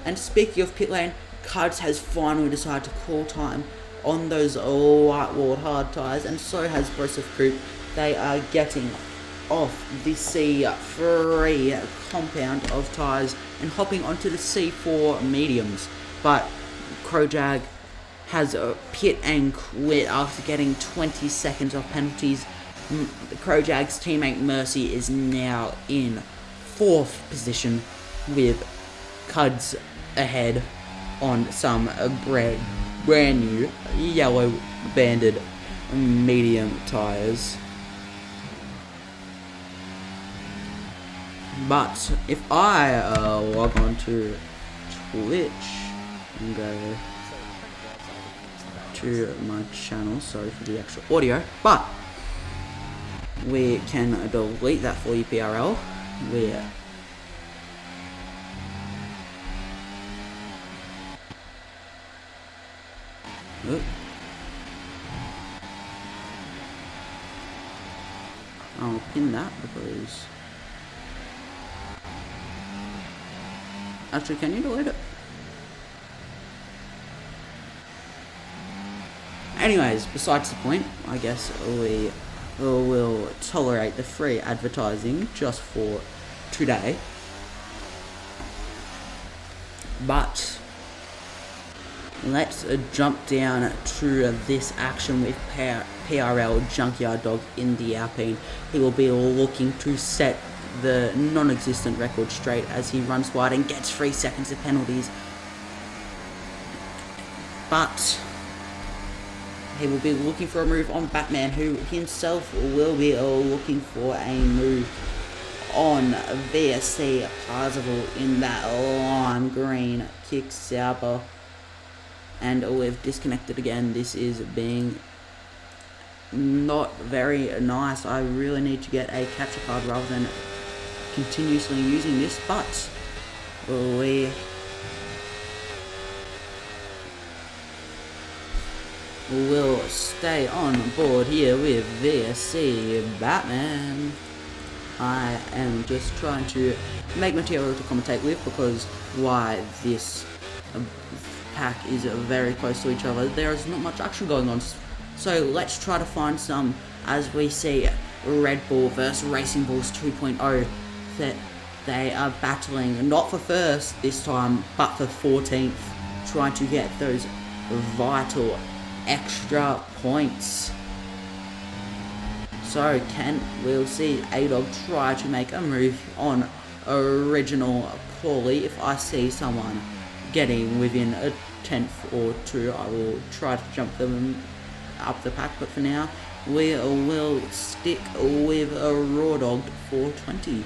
and speaking of pit lane, Cuds has finally decided to call time on those white walled hard tyres, and so has Broseph Group. They are getting off the C3 compound of tyres and hopping onto the C4 mediums, but Crowjag has a pit and quit after getting 20 seconds of penalties. Crowjag's teammate Mercy is now in 4th position with Cuds ahead on some brand new yellow banded medium tyres. But if I log on to Twitch and go to my channel, sorry for the extra audio, but we can delete that for you, PRL. I'll pin that because... Actually, can you delete it? Anyways, besides the point, I guess we will tolerate the free advertising just for today. But let's jump down to this action with PRL Junkyard Dog in the Alpine. He will be looking to set the non-existent record straight as he runs wide and gets 3 seconds of penalties. But he will be looking for a move on Batman, who himself will be looking for a move on VSC Parzival in that lime green kick Sauber. And we've disconnected again. This is being not very nice. I really need to get a capture card rather than continuously using this, but we will stay on board here with VSC Batman. I am just trying to make material to commentate with, because why this pack is very close to each other, there is not much action going on. So let's try to find some, as we see Red Bull versus Racing Bulls 2.0. that they are battling not for first this time, but for 14th, trying to get those vital extra points. So we'll see A-Dog try to make a move on original Paulie. If I see someone getting within a 10th or 2, I will try to jump them up the pack, but for now we will stick with a Raw Dog 420.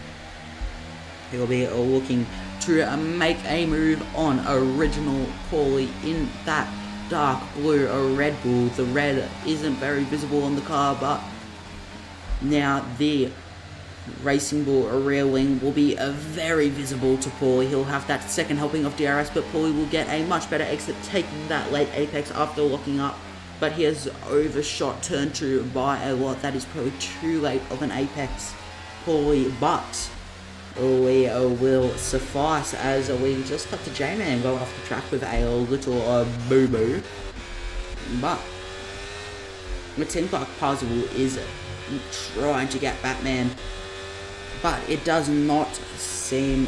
He will be looking to make a move on original Paulie in that dark blue Red Bull. The red isn't very visible on the car, but now the Racing Bull rear wing will be very visible to Paulie. He'll have that second helping of DRS, but Paulie will get a much better exit, taking that late apex after locking up. But he has overshot turn 2 by a lot. That is probably too late of an apex, Paulie, but we will suffice as we just got to J-Man going off the track with a little boo-boo. But it seems like Parzival is trying to get Batman, but it does not seem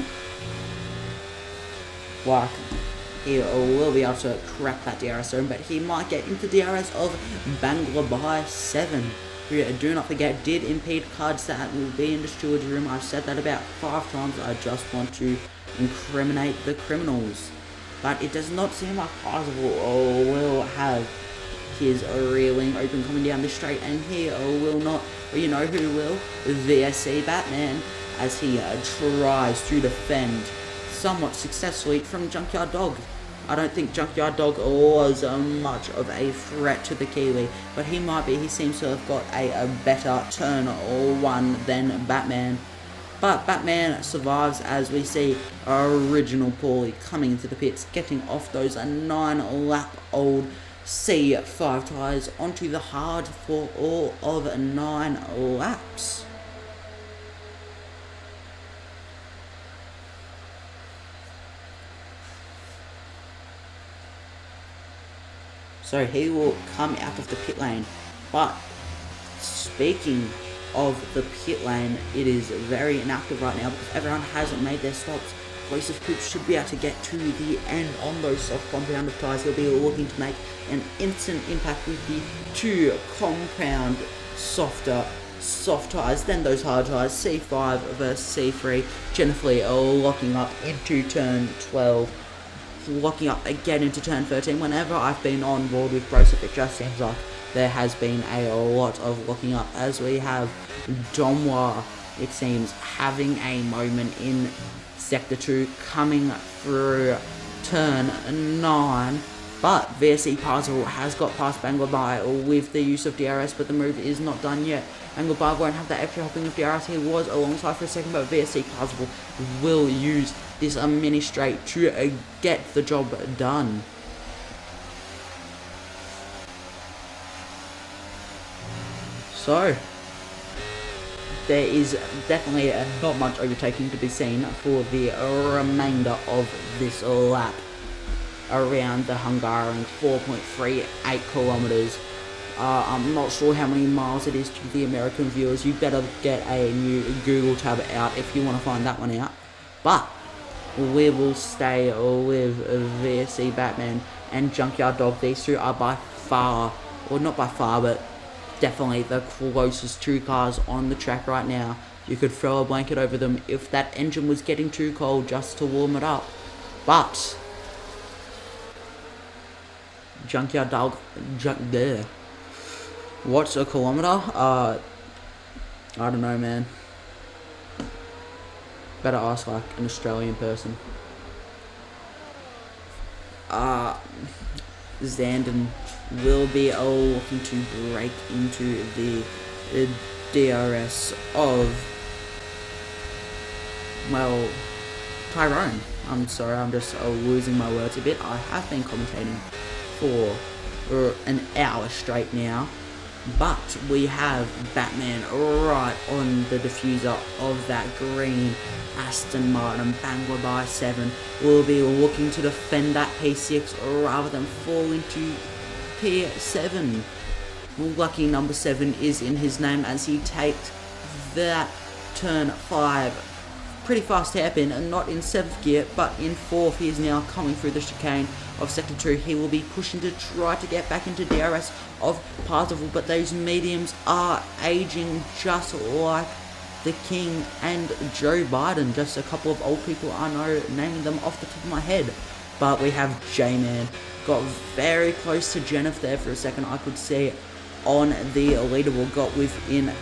like he will be able to crack that DRS zone, but he might get into DRS of Bangladesh 7, who, do not forget, did impede cards that will be in the steward's room. I've said that about 5 times. I just want to incriminate the criminals. But it does not seem like Parzival will have his rear wing open coming down the straight, and he will not. But you know who will? VSC Batman, as he tries to defend somewhat successfully from Junkyard Dog. I don't think Junkyard Dog was much of a threat to the Kiwi, but he might be. He seems to have got a better turn one than Batman. But Batman survives, as we see Original Paulie coming into the pits, getting off those 9-lap-old C5 tyres onto the hard for all of 9 laps. So he will come out of the pit lane. But speaking of the pit lane, it is very inactive right now because everyone hasn't made their stops. Explosive Coops should be able to get to the end on those soft compound of tyres. He'll be looking to make an instant impact with the 2 compound soft tyres, then those hard tyres, C5 versus C3. Jennifer locking up into turn 12. Locking up again into turn 13. Whenever I've been on board with Broseph, it just seems like there has been a lot of locking up, as we have Domwa, it seems, having a moment in Sector 2, coming through turn 9, but VSC Parzival has got past Bangladesh with the use of DRS, but the move is not done yet. Bangladesh won't have that extra hopping of DRS. He was alongside for a second, but VSC Parzival will use this mini straight to get the job done. So there is definitely not much overtaking to be seen for the remainder of this lap around the Hungarian 4.38 kilometers. I'm not sure how many miles it is to the American viewers. You better get a new Google tab out if you want to find that one out. But we will stay with VSC Batman and Junkyard Dog. These two are by far, or not by far, but definitely the closest 2 cars on the track right now. You could throw a blanket over them if that engine was getting too cold just to warm it up. But Junkyard Dog, what's a kilometer? I don't know, man. Better ask like an Australian person. Zandon will be looking to break into the DRS of, well, Tyrone. I'm sorry, I'm just losing my words a bit. I have been commentating for an hour straight now, but we have Batman right on the diffuser of that green Aston Martin. Bangladesh 7 will be looking to defend that P6 rather than fall into P7. Lucky number 7 is in his name as he takes that turn 5 pretty fast hairpin, and not in 7th gear but in 4th. He is now coming through the chicane of Sector 2. He will be pushing to try to get back into DRS of Parzival, but those mediums are aging just like the King and Joe Biden. Just a couple of old people, I know naming them off the top of my head. But we have J-Man. Got very close to Jennifer there for a second. I could see on the leaderboard. Got within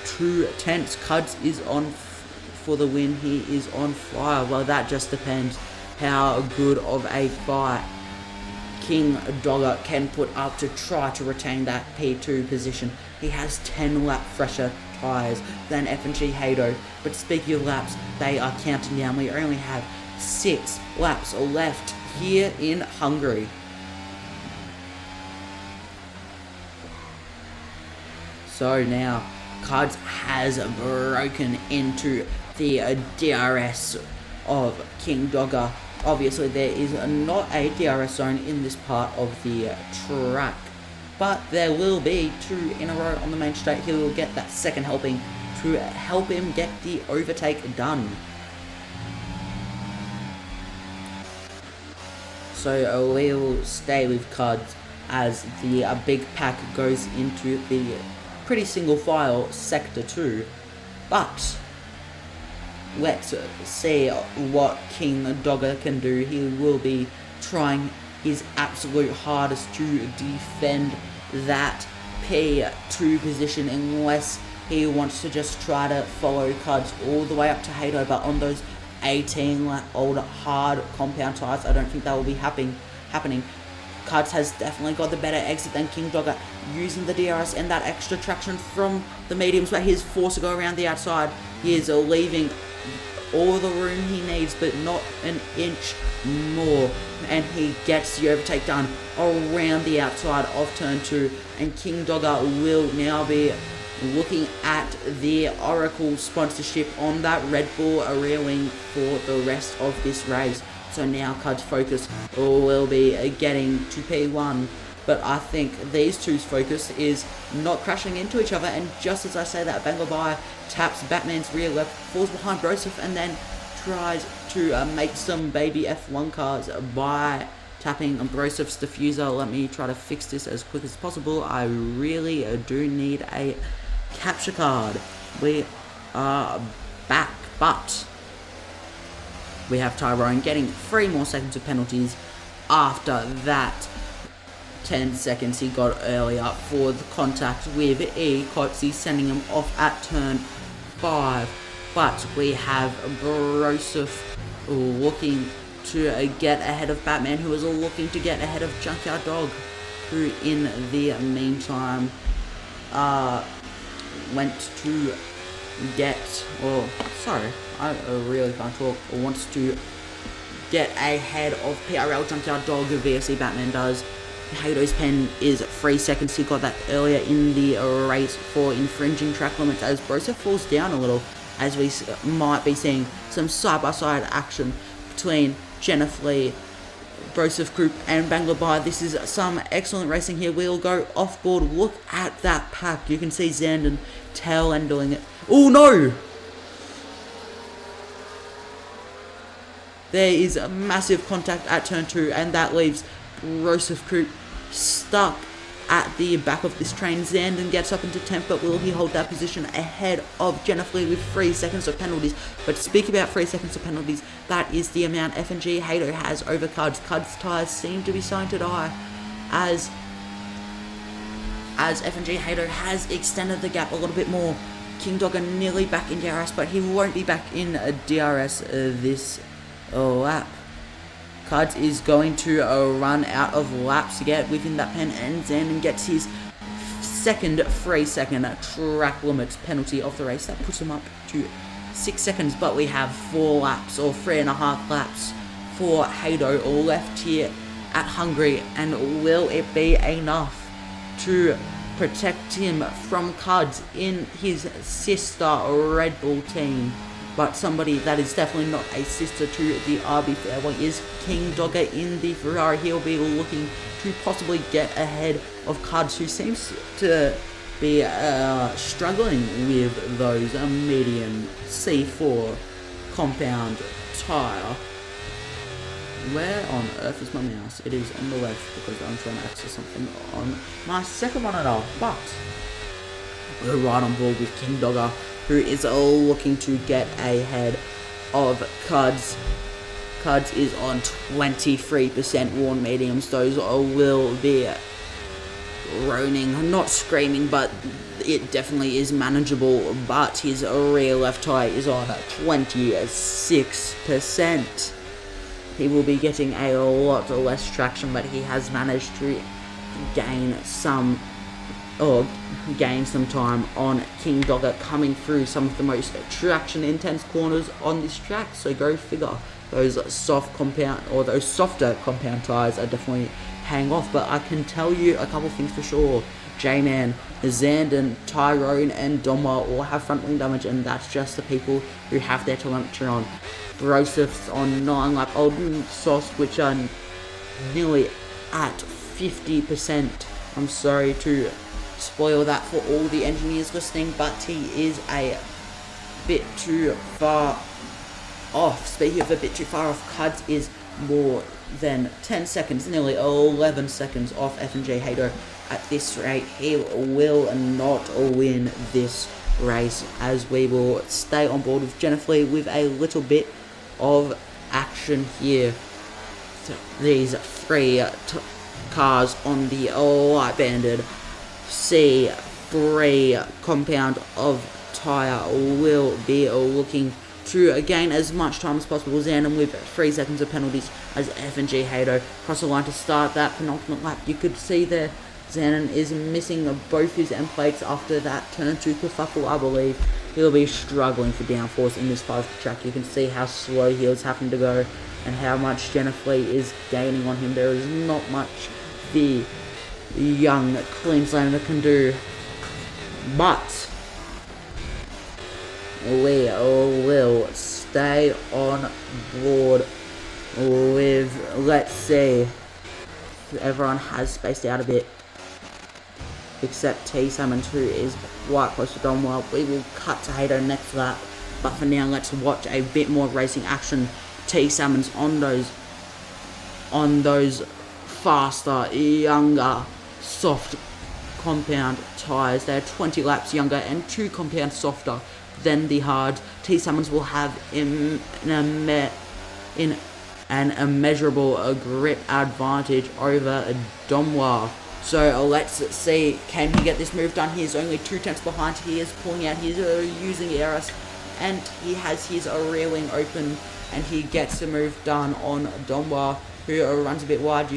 2/10. Cuds is on for the win. He is on fire. Well, that just depends how good of a fight King Dogger can put up to try to retain that P2 position. He has 10 lap fresher tyres than F&G Hado. But speaking of laps, they are counting down. We only have 6 laps left here in Hungary. So now, Cards has broken into the DRS of King Dogger. Obviously, there is not a DRS zone in this part of the track. but there will be 2 in a row on the main straight. He will get that second helping to help him get the overtake done. So we'll stay with Cuds as the big pack goes into the pretty single file sector 2, but let's see what King Dogger can do. He will be trying his absolute hardest to defend that P2 position unless he wants to just try to follow Cuds all the way up to Hato, but on those 18 old hard compound tires, I don't think that will be happening. Cuds has definitely got the better exit than King Dogger, using the DRS and that extra traction from the mediums, but he's forced to go around the outside. He is leaving all the room he needs, but not an inch more, and he gets the overtake done around the outside of turn 2, and King Dogger will now be looking at the Oracle sponsorship on that Red Bull rear wing for the rest of this race. So now Cud's focus will be getting to P1, but I think these two's focus is not crashing into each other, and just as I say that, Banglabai taps Batman's rear left, falls behind Broseph, and then tries to make some baby F1 cars by tapping Broseff's diffuser. Let me try to fix this as quick as possible. I really do need a capture card. We are back, but we have Tyrone getting 3 more seconds of penalties after that 10 seconds he got earlier for the contact with Kotze, sending him off at turn 5. But we have Broseph looking to get ahead of Batman, who is looking to get ahead of Junkyard Dog, who in the meantime went to get, I really can't talk, wants to get ahead of PRL Junkyard Dog, VFC Batman does. Hato's pen is 3 seconds. He got that earlier in the race for infringing track limits, as Broseph falls down a little, as we might be seeing some side-by-side action between Jennifer Lee, Broseph Group and Banglabai. This is some excellent racing here. We'll go off board. Look at that pack. You can see Zandon tail ending it. Oh no! There is a massive contact at turn 2, and that leaves Broseph Group stuck at the back of this train. Zandon gets up into 10th, but will he hold that position ahead of Jennifer Lee with 3 seconds of penalties? But speaking about 3 seconds of penalties, that is the amount F&G Hato has over Cuds. Cuds tyres seem to be starting to die as F&G Hato has extended the gap a little bit more. King Dogger nearly back in DRS, but he won't be back in DRS this lap. Cuds is going to run out of laps to get within that pen, and Zandon gets his second 3-second track limits penalty of the race. That puts him up to 6 seconds, but we have 4 laps or 3.5 laps for Hato left here at Hungary, and will it be enough to protect him from Cuds in his sister Red Bull team? But somebody that is definitely not a sister to the RB Fairway is King Dogger in the Ferrari. He'll be looking to possibly get ahead of Cuds, who seems to be struggling with those medium C4 compound tyre. Where on earth is my mouse? It is on the left because I'm trying to access something on my second monitor. But we're right on board with King Dogger, who is looking to get ahead of Cuds. Cuds is on 23% worn mediums. Those will be groaning, not screaming, but it definitely is manageable. But his rear left tyre is on 26%. He will be getting a lot less traction, but he has managed to gain some time on King Dogger, coming through some of the most traction intense corners on this track. So go figure, those softer compound tyres are definitely paying off. But I can tell you a couple things for sure. J-Man, Zandon, Tyrone and Doma all have front wing damage, and that's just the people who have their telemetry on. Broseff's on 9 lap old sauce, which are nearly at 50% I'm sorry to spoil that for all the engineers listening, but he is a bit too far off. Speaking of a bit too far off, Cuds is more than 10 seconds, nearly 11 seconds off F&G Hato. At this rate, he will not win this race, as we will stay on board with Jennifer with a little bit of action here. These three cars on the light banded C3 compound of tyre will be looking to gain as much time as possible. Zanon with 3 seconds of penalties as F&G Hato cross the line to start that penultimate lap. You could see there Zanon is missing both his end plates after that turn to kerfuffle. I believe he'll be struggling for downforce in this part of the track. You can see how slow he was having to go and how much Jennifer is gaining on him. There is not much the young Queenslander can do, but we will stay on board with, let's see, everyone has spaced out a bit except T Salmons, who is quite close to Donwell. We will cut to Hato next lap, but for now let's watch a bit more racing action. T Salmons on those faster, younger, soft compound tyres. They're 20 laps younger and 2 compound softer than the hard. T Salmons will have an immeasurable grip advantage over Donwell. So let's see, can he get this move done? He is only 2 tenths behind. He is pulling out, he's using ARS, and he has his rear-wing open, and he gets the move done on Donwell, who runs a bit wide.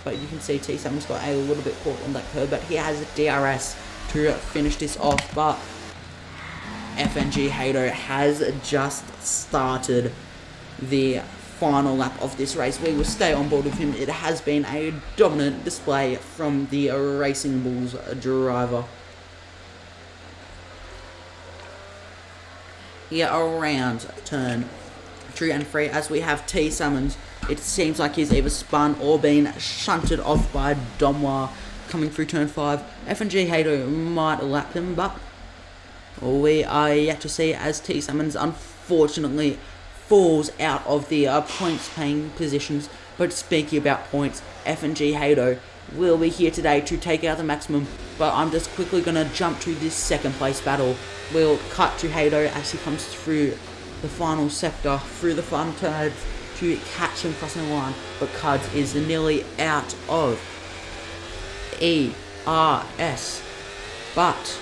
But you can see T Salmon's got a little bit caught on that curb, but he has a DRS to finish this off. But F&G Hato has just started the final lap of this race. We will stay on board with him. It has been a dominant display from the Racing Bulls driver. Here around turn 2 and 3, as we have T Salmons. It seems like he's either spun or been shunted off by Donwell coming through turn 5. F&G Hato might lap him, but we are yet to see, as T Salmons unfortunately falls out of the points paying positions. But speaking about points, F&G Hato will be here today to take out the maximum, but I'm just quickly going to jump to this second place battle. We'll cut to Hato as he comes through the final sector, through the final turns, to catch him crossing the line, but Cuds is nearly out of ERS. But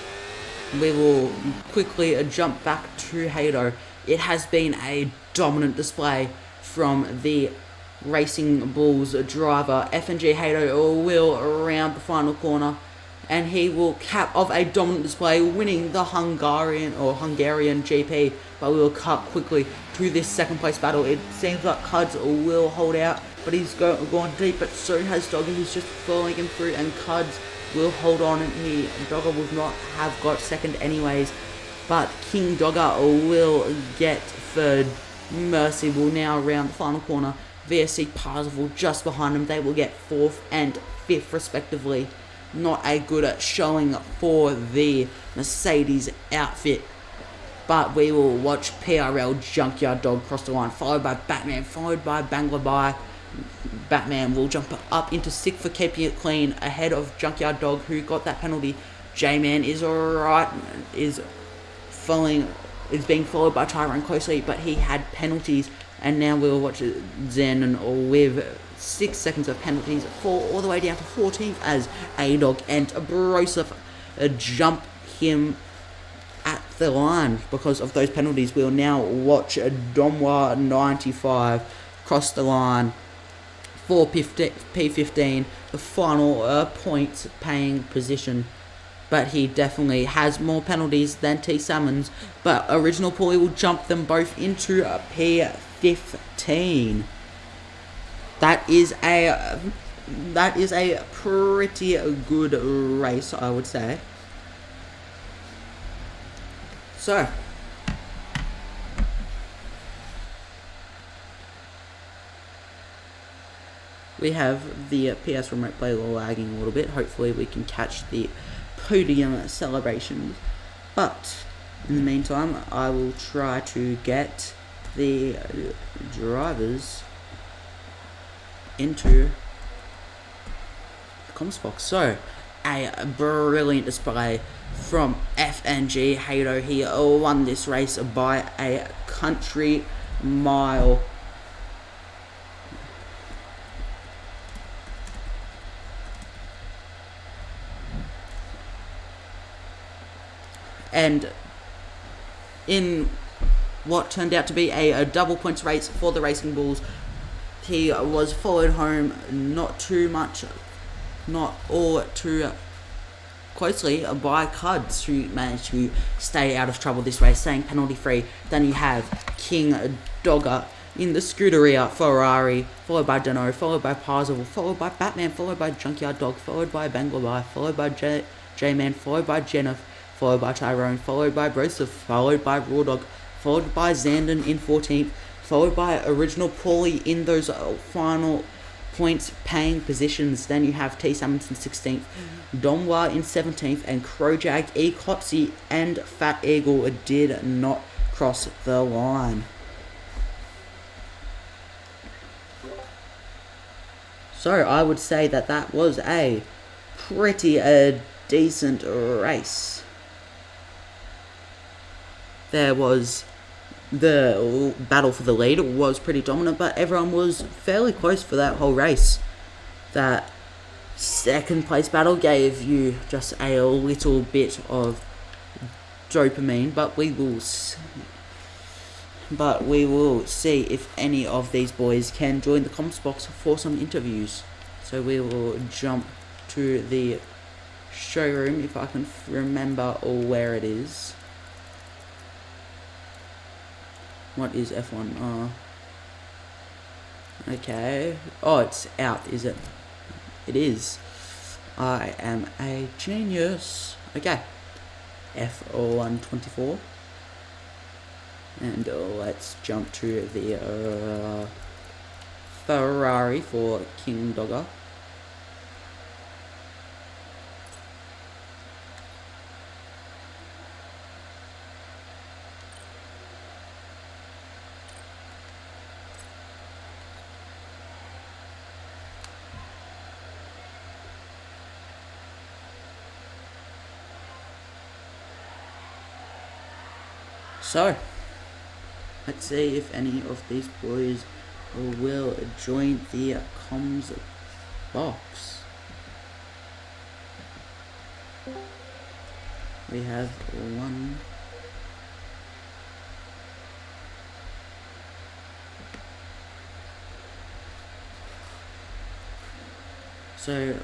we will quickly jump back to Hato. It has been a dominant display from the Racing Bulls driver. F&G Hato will round the final corner, and he will cap off a dominant display, winning the Hungarian GP. But we will cut quickly to this second place battle. It seems like Cuds will hold out, but he's gone deep, but so has Dogger. He's just following him through, and Cuds will hold on, and Dogger will not have got second anyways. But King Dogger will get third. Mercy will now round the final corner. VSC Parzival just behind him. They will get 4th and 5th respectively. Not a good showing for the Mercedes outfit. But we will watch PRL Junkyard Dog cross the line, followed by Batman, followed by Bangladesh. Batman will jump up into 6th for keeping it clean, ahead of Junkyard Dog, who got that penalty. J-Man is alright, is being followed by Tyrone closely, but he had penalties. And now we'll watch Zen with 6 seconds of penalties, fall all the way down to 14th as A-Dog and Broseph jump him at the line because of those penalties. We'll now watch Domwa 95 cross the line for P15, the final points paying position. But he definitely has more penalties than T Salmons. But Original Paulie will jump them both into P15. That is a pretty good race, I would say. So, we have the PS Remote Play lagging a little bit. Hopefully we can catch the podium celebrations. But in the meantime, I will try to get the drivers into the comms box. So, a brilliant display from FNG Hato. He won this race by a country mile. And in what turned out to be a double points race for the Racing Bulls, he was followed home not too closely by Cuds, who managed to stay out of trouble this race, staying penalty free. Then you have King Dogger in the Scuderia Ferrari, followed by Dano, followed by Parzival, followed by Batman, followed by Junkyard Dog, followed by Bangladesh, followed by J-Man, followed by Jennifer, followed by Tyrone, followed by Broseph, followed by Raw Dog, followed by Zandon in 14th, followed by Original Paulie in those final points paying positions. Then you have T. Summons in 16th, Domwa in 17th, and Crowjag, Ecopsy, and Fat Eagle did not cross the line. So I would say that was a pretty decent race. There was the battle for the lead was pretty dominant, but everyone was fairly close for that whole race. That second place battle gave you just a little bit of dopamine, but we will see if any of these boys can join the comms box for some interviews. So we will jump to the showroom, if I can remember where it is. What is F1? Okay. Oh, it's out, is it? It is. I am a genius. Okay. F124. And let's jump to the Ferrari for King Dogger. So, let's see if any of these boys will join the comms box. We have one. So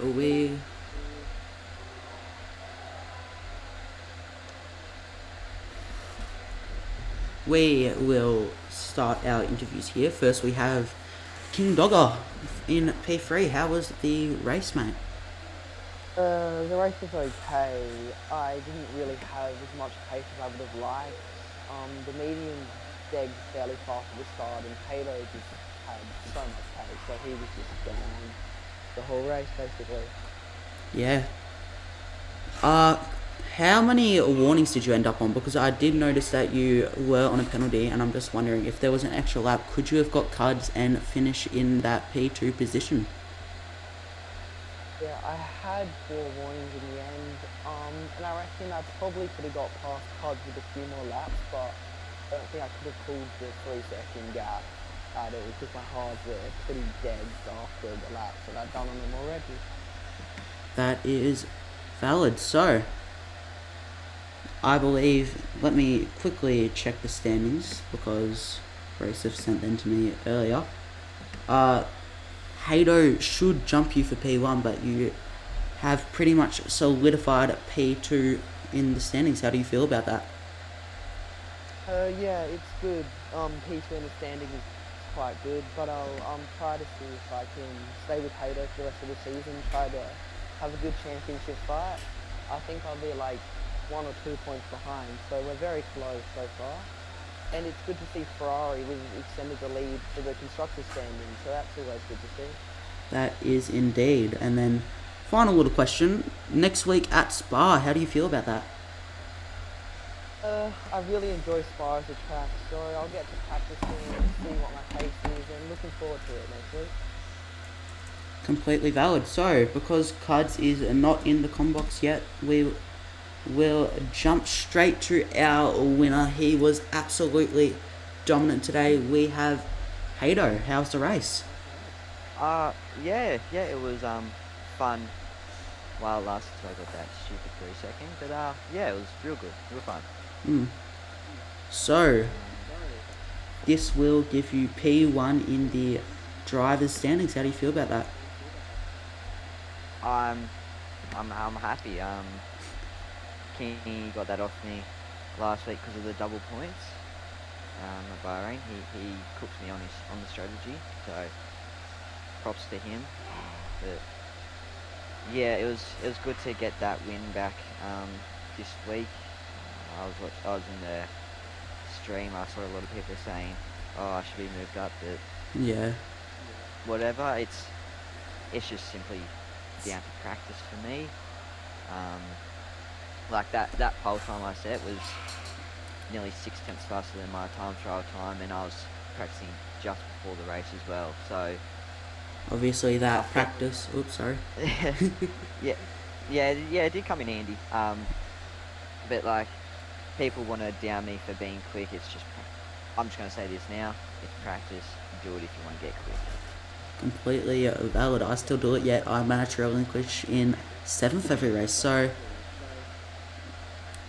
we will start our interviews here. First we have King Dogger in P3. How was the race, mate? The race was okay. I didn't really have as much pace as I would have liked. The medium degged fairly fast at the start, and Halo just had so much pace, so he was just gone the whole race basically. Yeah. How many warnings did you end up on? Because I did notice that you were on a penalty, and I'm just wondering if there was an extra lap, could you have got cards and finish in that P2 position? Yeah, I had 4 warnings in the end, and I reckon I probably could have got past cards with a few more laps, but I don't think I could have pulled the 3-second gap at all, because my hards were pretty dead after the laps that I'd done on them already. That is valid. So, I believe, let me quickly check the standings, because Bracef sent them to me earlier. Hato should jump you for P1, but you have pretty much solidified P2 in the standings. How do you feel about that? Yeah, it's good. P2 in the standing is quite good, but I'll try to see if I can stay with Hato for the rest of the season, try to have a good championship fight. I think I'll be like 1 or 2 points behind, so we're very close so far. And it's good to see Ferrari, we've extended the lead for the constructors standing, so that's always good to see. That is indeed. And then, final little question. Next week at Spa, how do you feel about that? I really enjoy Spa as a track, so I'll get to practicing, seeing what my pace is, and looking forward to it next week. Completely valid. So, because Cuds is not in the combox yet, we will jump straight to our winner. He was absolutely dominant today. We have Hato. How's the race? Yeah, it was fun while it lasted till I got that stupid 3 second. But yeah, it was real good, real fun. Mm. So, this will give you P1 in the driver's standings. How do you feel about that? I'm I'm happy. King got that off me last week because of the double points. At Bahrain, he cooked me on the strategy, so props to him. But yeah, it was good to get that win back this week. I was in the stream. I saw a lot of people saying, "Oh, I should be moved up," but Yeah. whatever. It's just simply down to practice for me. Um, like that pole time I set was nearly 6 tenths faster than my time trial time, and I was practicing just before the race as well. So Obviously, I that think, practice. Oops, sorry. yeah, yeah, it did come in handy. But like people want to down me for being quick. I'm just gonna say this now. It's practice. Do it if you want to get quick. Completely valid. I still do it yet. I managed to relinquish in 7th every race. So,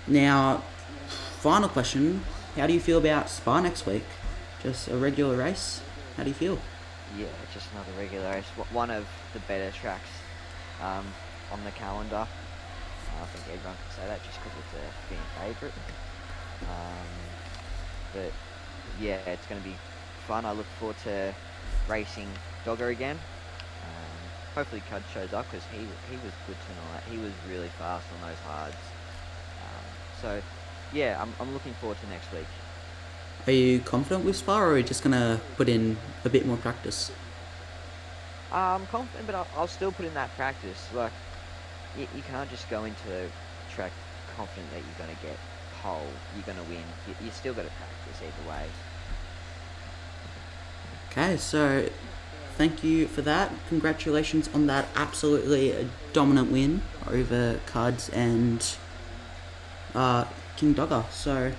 now, final question. How do you feel about Spa next week? Just a regular race? How do you feel? Yeah, just another regular race. One of the better tracks um, on the calendar. I think everyone can say that just because it's a fan favourite. But yeah, it's going to be fun. I look forward to racing Dogger again. Hopefully Cud shows up because he was good tonight. He was really fast on those hards. So yeah, I'm looking forward to next week. Are you confident with Spa, or are you just going to put in a bit more practice? I'm confident, but I'll still put in that practice. Like you can't just go into the track confident that you're going to get pole, you're going to win. You still got to practice either way. Okay, so thank you for that. Congratulations on that absolutely dominant win over Cards and King Dogger. So,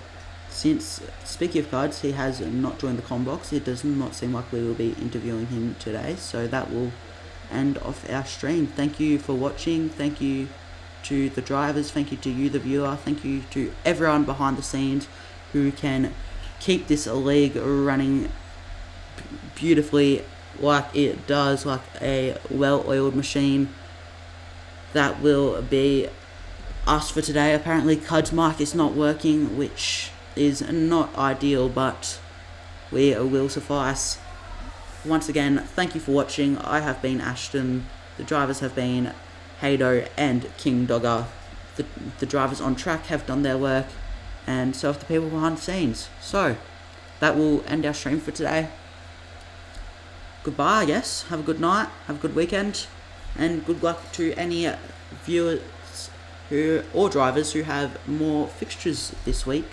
since speaking of Cards, he has not joined the combox. It does not seem like we will be interviewing him today. So that will end off our stream. Thank you for watching. Thank you to the drivers. Thank you to you, the viewer. Thank you to everyone behind the scenes who can keep this league running beautifully like it does, like a well-oiled machine. That will be us for today. Apparently Cud's mic is not working, which is not ideal, but we will suffice. Once again, thank you for watching. I have been Ashton. The drivers have been Hado and King Dogger. The drivers on track have done their work, and so have the people behind the scenes. So that will end our stream for today. Goodbye, I guess. Have a good night, have a good weekend, and good luck to any viewers or drivers who have more fixtures this week.